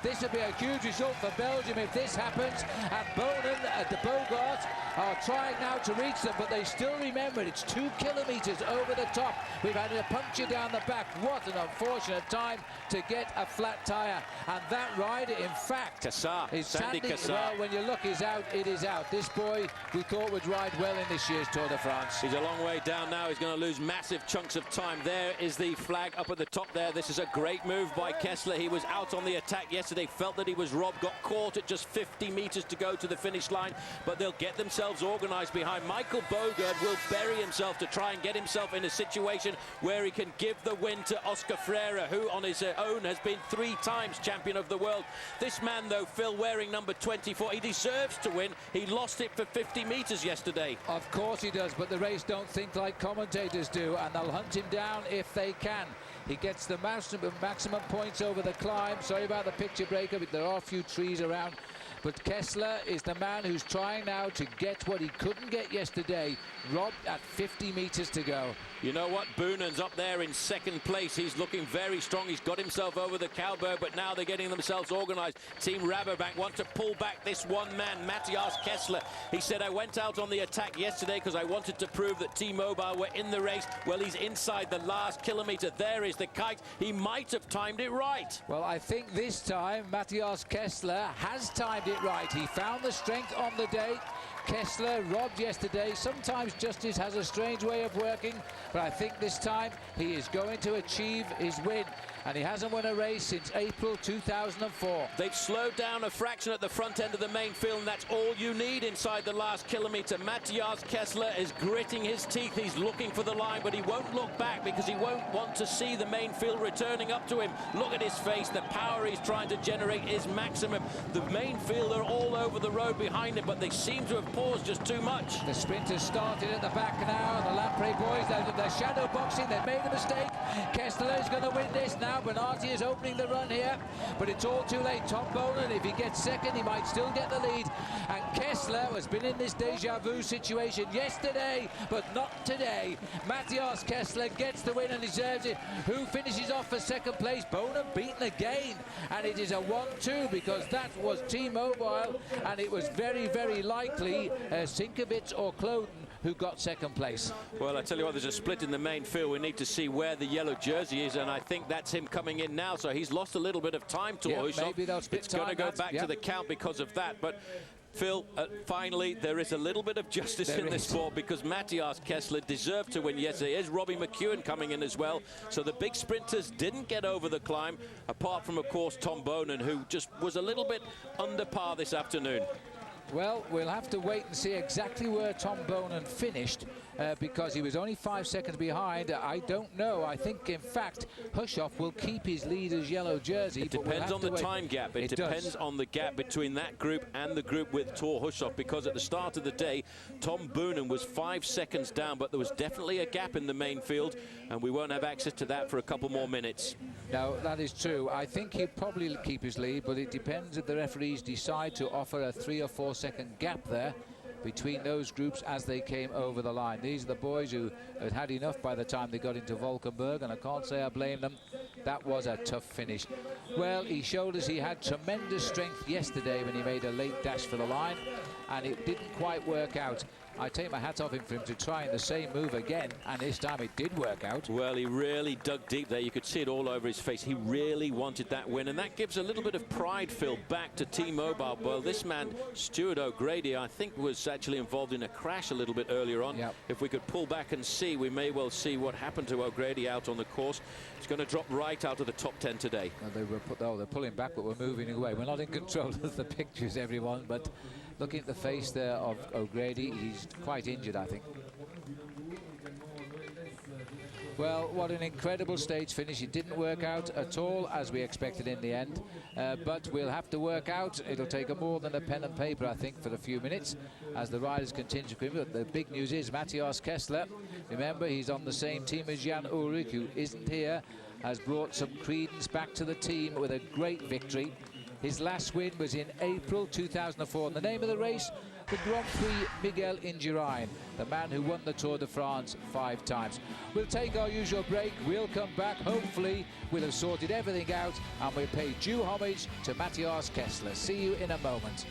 This would be a huge result for Belgium if this happens. And Bonen, the Bogart, are trying now to reach them, but they still remember it's 2 kilometres over the top. We've had a puncture down the back. What an unfortunate time to get a flat tyre. And that rider, in fact, Cassar, is Sandy standing. Cassar. Well, when your luck is out, it is out. This boy we thought would ride well in this year's Tour de France. He's a long way down now. He's going to lose massive chunks of time. There is the flag up at the top there. This is a great move by Kessler. He was out on the attack yesterday. Felt that he was robbed, got caught at just 50 metres to go to the finish line, but they'll get themselves organised behind. Michael Bogart will bury himself to try and get himself in a situation where he can give the win to Oscar Freire, who on his own has been 3 times champion of the world. This man, though, Phil, wearing number 24, he deserves to win. He lost it for 50 metres yesterday. Of course he does, but the race don't think like commentators do, and they'll hunt him down if they can. He gets the maximum points over the climb. Sorry about the picture breaker, but there are a few trees around. But Kessler is the man who's trying now to get what he couldn't get yesterday, robbed at 50 metres to go. You know what? Boonen's up there in second place. He's looking very strong. He's got himself over the Cowberg, but now they're getting themselves organised. Team Rabobank want to pull back this one man, Matthias Kessler. He said, I went out on the attack yesterday because I wanted to prove that T-Mobile were in the race. Well, he's inside the last kilometre. There is the kite. He might have timed it right. Well, I think this time Matthias Kessler has timed it right. He found the strength on the day. Kessler robbed yesterday. Sometimes justice has a strange way of working, but I think this time he is going to achieve his win. And he hasn't won a race since April 2004. They've slowed down a fraction at the front end of the main field, and that's all you need inside the last kilometre. Matthias Kessler is gritting his teeth. He's looking for the line, but he won't look back because he won't want to see the main field returning up to him. Look at his face. The power he's trying to generate is maximum. The main field are all over the road behind him, but they seem to have paused just too much. The sprinters started at the back now. The Lampre boys, they're shadow boxing. They've made a mistake. Kessler is going to win this now. Bernardi is opening the run here, but it's all too late. Tom Bonen, if he gets second, he might still get the lead. And Kessler has been in this deja vu situation yesterday, but not today. Matthias Kessler gets the win and deserves it. Who finishes off for second place? Bonen beaten again, and it is a 1-2 because that was T-Mobile, and it was very, very likely Sinkovich or Kloden who got second place. Well, I tell you what, there's a split in the main field. We need to see where the yellow jersey is, and I think that's him coming in now. So he's lost a little bit of time to maybe they'll split. It's going to go back to the count because of that. But Phil, finally, there is a little bit of justice in this sport because Matthias Kessler deserved to win yesterday. There's Robbie McEwen coming in as well. So the big sprinters didn't get over the climb, apart from, of course, Tom Bonen, who just was a little bit under par this afternoon. Well, we'll have to wait and see exactly where Tom Bonen finished because he was only 5 seconds behind. I don't know. I think, in fact, Hushoff will keep his leader's yellow jersey. It depends on the time gap. It depends on the gap between that group and the group with Thor Hushoff, because at the start of the day, Tom Bonen was 5 seconds down, but there was definitely a gap in the main field, and we won't have access to that for a couple more minutes. No, that is true. I think he'll probably keep his lead, but it depends if the referees decide to offer a 3 or 4 second gap there between those groups as they came over the line. These are the boys who had had enough by the time they got into Valkenburg, and I can't say I blame them. That was a tough finish. Well, he showed us he had tremendous strength yesterday when he made a late dash for the line, and it didn't quite work out. I take my hat off him for him to try the same move again, and this time it did work out. Well, he really dug deep there. You could see it all over his face. He really wanted that win, and that gives a little bit of pride, Phil, back to T-Mobile. Well, this man, Stuart O'Grady, I think was actually involved in a crash a little bit earlier on. If we could pull back and see, we may well see what happened to O'Grady out on the course. He's going to drop right right out of the top 10 today. They're pulling back, but we're moving away. We're not in control of the pictures, everyone, but looking at the face there of O'Grady, he's quite injured, I think. Well, what an incredible stage finish. It didn't work out at all as we expected in the end, but we'll have to work out. It'll take more than a pen and paper, I think, for a few minutes as the riders continue to come. But the big news is Matthias Kessler, remember, he's on the same team as Jan Ullrich, who isn't here, has brought some credence back to the team with a great victory. His last win was in April 2004. And the name of the race, the Grand Prix Miguel Indurain, the man who won the Tour de France 5 times. We'll take our usual break. We'll come back. Hopefully, we'll have sorted everything out and we'll pay due homage to Matthias Kessler. See you in a moment.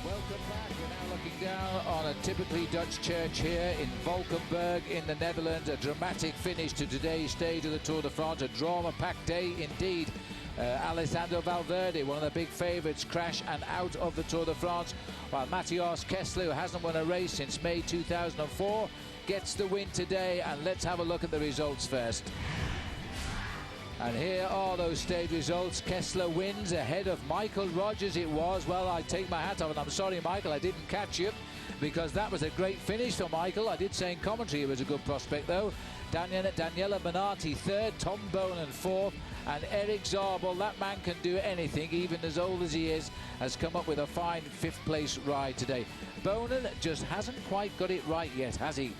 Welcome back. We're now looking down on a typically Dutch church here in Valkenburg in the Netherlands. A dramatic finish to today's stage of the Tour de France. A drama-packed day indeed. Alessandro Valverde, one of the big favourites, crash and out of the Tour de France, while Matthias Kessler, who hasn't won a race since May 2004, gets the win today. And let's have a look at the results first. And here are those stage results. Kessler wins ahead of Michael Rogers. It was, well, I take my hat off, and I'm sorry, Michael, I didn't catch you, because that was a great finish for Michael. I did say in commentary it was a good prospect, though. Daniela Benatti third, Tom Bonen fourth, and Eric Zabel, that man can do anything, even as old as he is, has come up with a fine fifth-place ride today. Bonen just hasn't quite got it right yet, has he?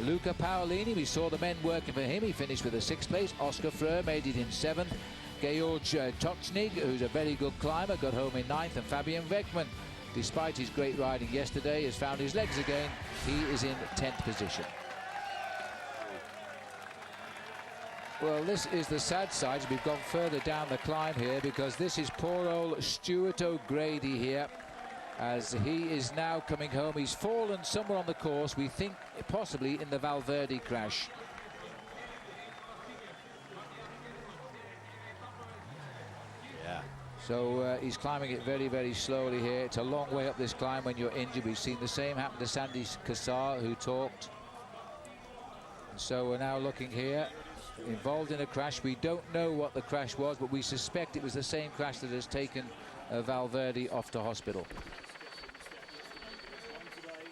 Luca Paolini, we saw the men working for him. He finished with a sixth place. Oscar Freire made it in seventh. Georg Tochnig, who's a very good climber, got home in ninth. And Fabian Weckmann, despite his great riding yesterday, has found his legs again. He is in 10th position. Well, this is the sad side. We've gone further down the climb here, because this is poor old Stuart O'Grady here, as he is now coming home. He's fallen somewhere on the course, we think possibly in the Valverde crash. Yeah. So he's climbing it very, very slowly here. It's a long way up this climb when you're injured. We've seen the same happen to Sandy Cassar, who talked. So we're now looking here, involved in a crash. We don't know what the crash was, but we suspect it was the same crash that has taken Valverde off to hospital.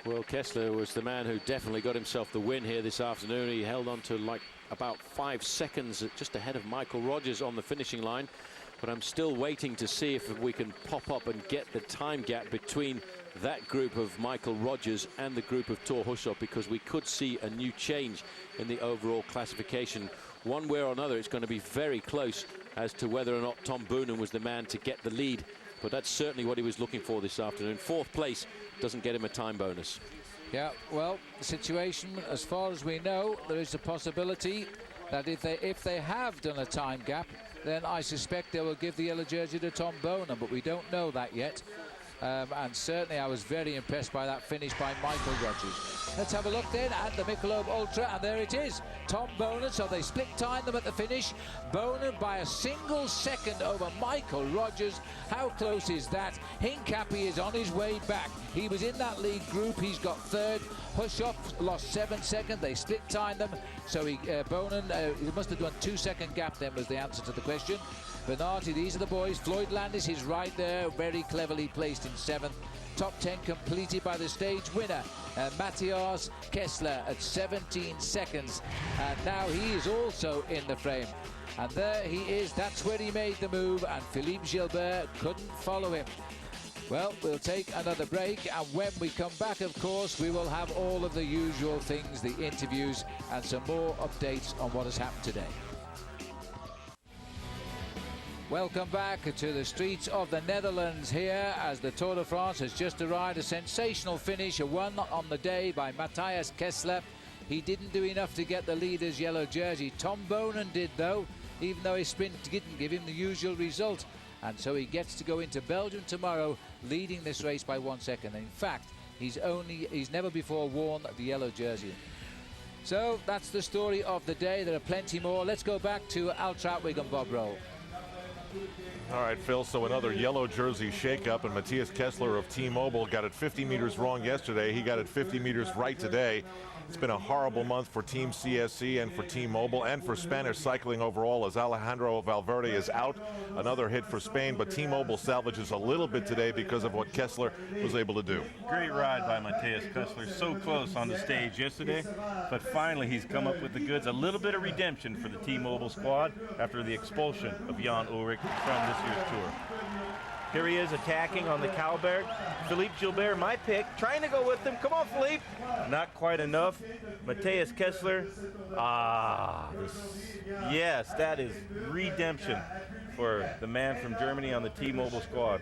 Well, Kessler was the man who definitely got himself the win here this afternoon. He held on to like about 5 seconds just ahead of Michael Rogers on the finishing line. But I'm still waiting to see if we can pop up and get the time gap between that group of Michael Rogers and the group of Thor Hushovd, because we could see a new change in the overall classification. One way or another, it's going to be very close as to whether or not Tom Boonen was the man to get the lead. But that's certainly what he was looking for this afternoon. Fourth place doesn't get him a time bonus. Yeah, well, the situation, as far as we know, there is a possibility that if they have done a time gap, then I suspect they will give the yellow jersey to Tom Bonen, but we don't know that yet. And certainly I was very impressed by that finish by Michael Rogers. Let's have a look then at the Michelob Ultra, and there it is, Tom Bonen. So they split time them at the finish. Bonen by a single second over Michael Rogers. How close is that? Hincapie is on his way back. He was in that lead group. He's got third. Hushovd lost 7 seconds. They split time them. So Bonen, he must have done 2 second gap then, was the answer to the question. Benatti, these are the boys. Floyd Landis is right there, very cleverly placed in 7th. Top 10 completed by the stage winner, Matthias Kessler at 17 seconds. And now he is also in the frame. And there he is. That's where he made the move, and Philippe Gilbert couldn't follow him. Well, we'll take another break, and when we come back, of course, we will have all of the usual things, the interviews, and some more updates on what has happened today. Welcome back to the streets of the Netherlands here, as the Tour de France has just arrived. A sensational finish, a one on the day by Matthias Kessler. He didn't do enough to get the leader's yellow jersey. Tom Bonen did, though, even though his sprint didn't give him the usual result. And so he gets to go into Belgium tomorrow, leading this race by 1 second. In fact, he's never before worn the yellow jersey. So that's the story of the day. There are plenty more. Let's go back to Al Trautwig and Bob Roll. All right, Phil, so another yellow jersey shakeup, and Matthias Kessler of T-Mobile got it 50 meters wrong yesterday. He got it 50 meters right today. It's been a horrible month for Team CSC and for Team Mobile and for Spanish cycling overall, as Alejandro Valverde is out. Another hit for Spain, but Team Mobile salvages a little bit today because of what Kessler was able to do. Great ride by Matthias Kessler, so close on the stage yesterday, but finally he's come up with the goods. A little bit of redemption for the Team Mobile squad after the expulsion of Jan Ulrich from this year's tour. Here he is attacking on the Cowberg. Philippe Gilbert, my pick, trying to go with him. Come on, Philippe. Not quite enough. Matthias Kessler. Yes, that is redemption for the man from Germany on the T-Mobile squad.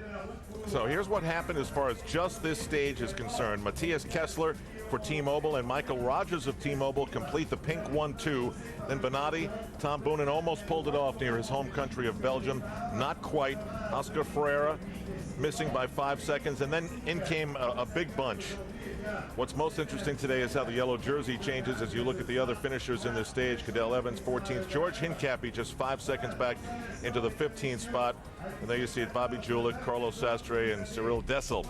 So here's what happened as far as just this stage is concerned. Matthias Kessler for T-Mobile and Michael Rogers of T-Mobile complete the pink 1-2. Then Bonatti, Tom Boonen almost pulled it off near his home country of Belgium. Not quite. Oscar Ferreira missing by 5 seconds, and then in came a big bunch. What's most interesting today is how the yellow jersey changes as you look at the other finishers in this stage. Cadell Evans, 14th. George Hincapie just 5 seconds back into the 15th spot. And there you see it, Bobby Julich, Carlos Sastre, and Cyril Dessel.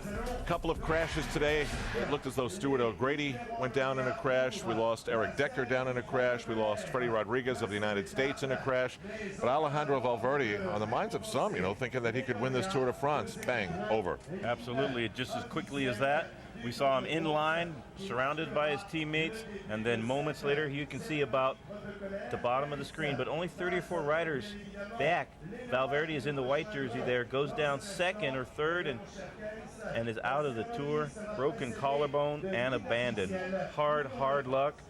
A couple of crashes today. It looked as though Stuart O'Grady went down in a crash. We lost Eric Decker down in a crash. We lost Freddie Rodriguez of the United States in a crash. But Alejandro Valverde, on the minds of some, thinking that he could win this Tour de France. Bang, over. Absolutely, just as quickly as that. We saw him in line, surrounded by his teammates, and then moments later, you can see about the bottom of the screen, but only 30 or 4 riders back. Valverde is in the white jersey there, goes down second or third, and is out of the Tour. Broken collarbone and abandoned. Hard luck.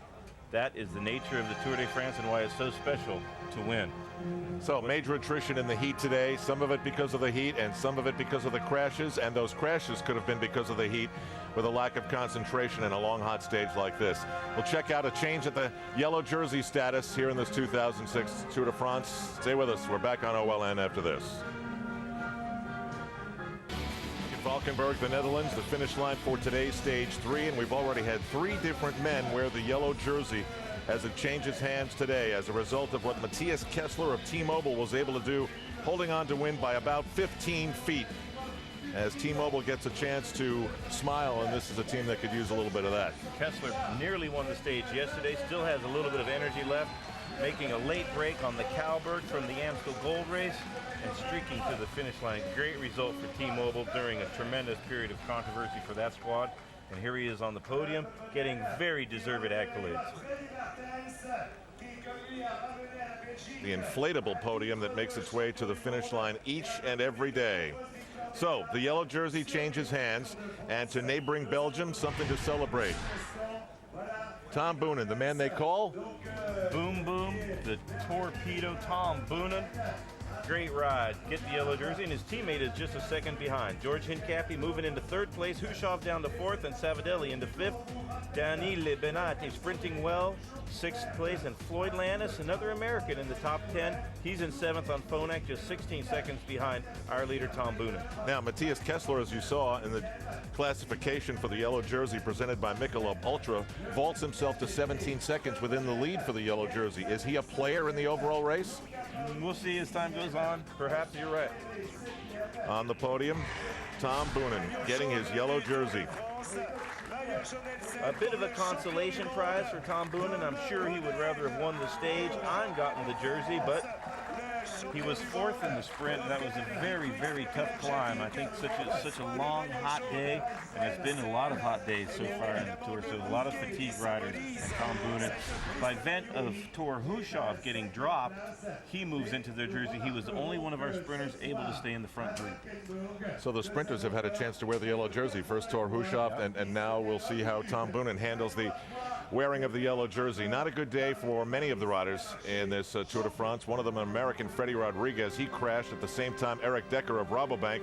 That is the nature of the Tour de France and why it's so special to win. So major attrition in the heat today, some of it because of the heat and some of it because of the crashes, and those crashes could have been because of the heat with a lack of concentration in a long hot stage like this. We'll check out a change at the yellow jersey status here in this 2006 Tour de France. Stay with us, we're back on OLN after this. Valkenburg, the Netherlands, the finish line for today's stage 3, and we've already had 3 different men wear the yellow jersey as it changes hands today as a result of what Matthias Kessler of T-Mobile was able to do, holding on to win by about 15 feet as T-Mobile gets a chance to smile, and this is a team that could use a little bit of that. Kessler nearly won the stage yesterday, still has a little bit of energy left, making a late break on the Cowberg from the Amstel Gold Race and streaking to the finish line. Great result for T-Mobile during a tremendous period of controversy for that squad. And here he is on the podium, getting very deserved accolades. The inflatable podium that makes its way to the finish line each and every day. So the yellow jersey changes hands, and to neighboring Belgium, something to celebrate. Tom Boonen, the man they call Boom Boom, the torpedo Tom Boonen. Great ride. Get the yellow jersey, and his teammate is just a second behind. George Hincapie moving into 3rd place, Hushov down to 4th, and Savadelli into 5th. Daniele Benatti sprinting well, 6th place, and Floyd Landis, another American, in the top 10. He's in 7th on Phonak, just 16 seconds behind our leader, Tom Boonen. Now, Matthias Kessler, as you saw in the classification for the yellow jersey presented by Michelob Ultra, vaults himself to 17 seconds within the lead for the yellow jersey. Is he a player in the overall race? We'll see as time goes on. Perhaps you're right. On the podium, Tom Boonen getting his yellow jersey. A bit of a consolation prize for Tom Boonen. I'm sure he would rather have won the stage and gotten the jersey, but he was 4th in the sprint, and that was a very, very tough climb. I think such a long, hot day, and it's been a lot of hot days so far in the Tour, so a lot of fatigued riders. And Tom Boonen, by vent of Tor Hushov getting dropped, he moves into their jersey. He was the only one of our sprinters able to stay in the front group. So the sprinters have had a chance to wear the yellow jersey. First Tor Hushov, and now we'll see how Tom Boonen handles the wearing of the yellow jersey. Not a good day for many of the riders in this Tour de France. One of them, an American, Freddie Rodriguez. He crashed at the same time Eric Decker of Rabobank.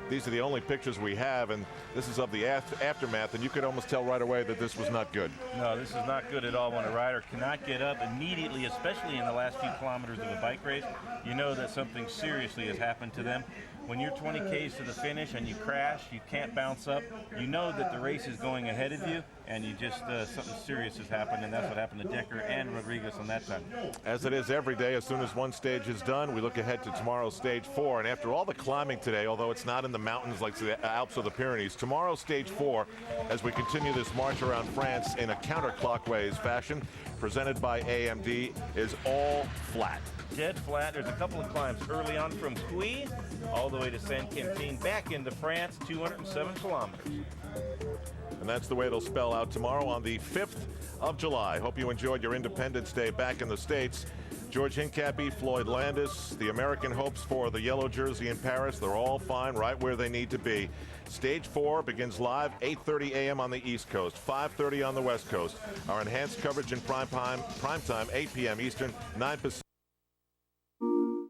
These are the only pictures we have, and this is of the aftermath, and you could almost tell right away that this was not good. No, this is not good at all. When a rider cannot get up immediately, especially in the last few kilometers of a bike race, you know that something seriously has happened to them. When you're 20 Ks to the finish and you crash, you can't bounce up, you know that the race is going ahead of you, and you just something serious has happened, and that's what happened to Decker and Rodriguez on that time. As it is every day, as soon as one stage is done, we look ahead to tomorrow's stage 4. And after all the climbing today, although it's not in the mountains like the Alps or the Pyrenees, tomorrow's stage 4, as we continue this march around France in a counterclockwise fashion, presented by AMD, is all flat. Dead flat. There's a couple of climbs early on from Puy all the way to Saint-Quentin, back into France, 207 kilometers. And that's the way it'll spell out tomorrow on the 5th of July. Hope you enjoyed your Independence Day back in the States. George Hincapie, Floyd Landis, the American hopes for the yellow jersey in Paris, they're all fine right where they need to be. Stage 4 begins live 8:30 a.m. on the East Coast, 5:30 on the West Coast. Our enhanced coverage in prime time 8 p.m. Eastern, 9 Pacific.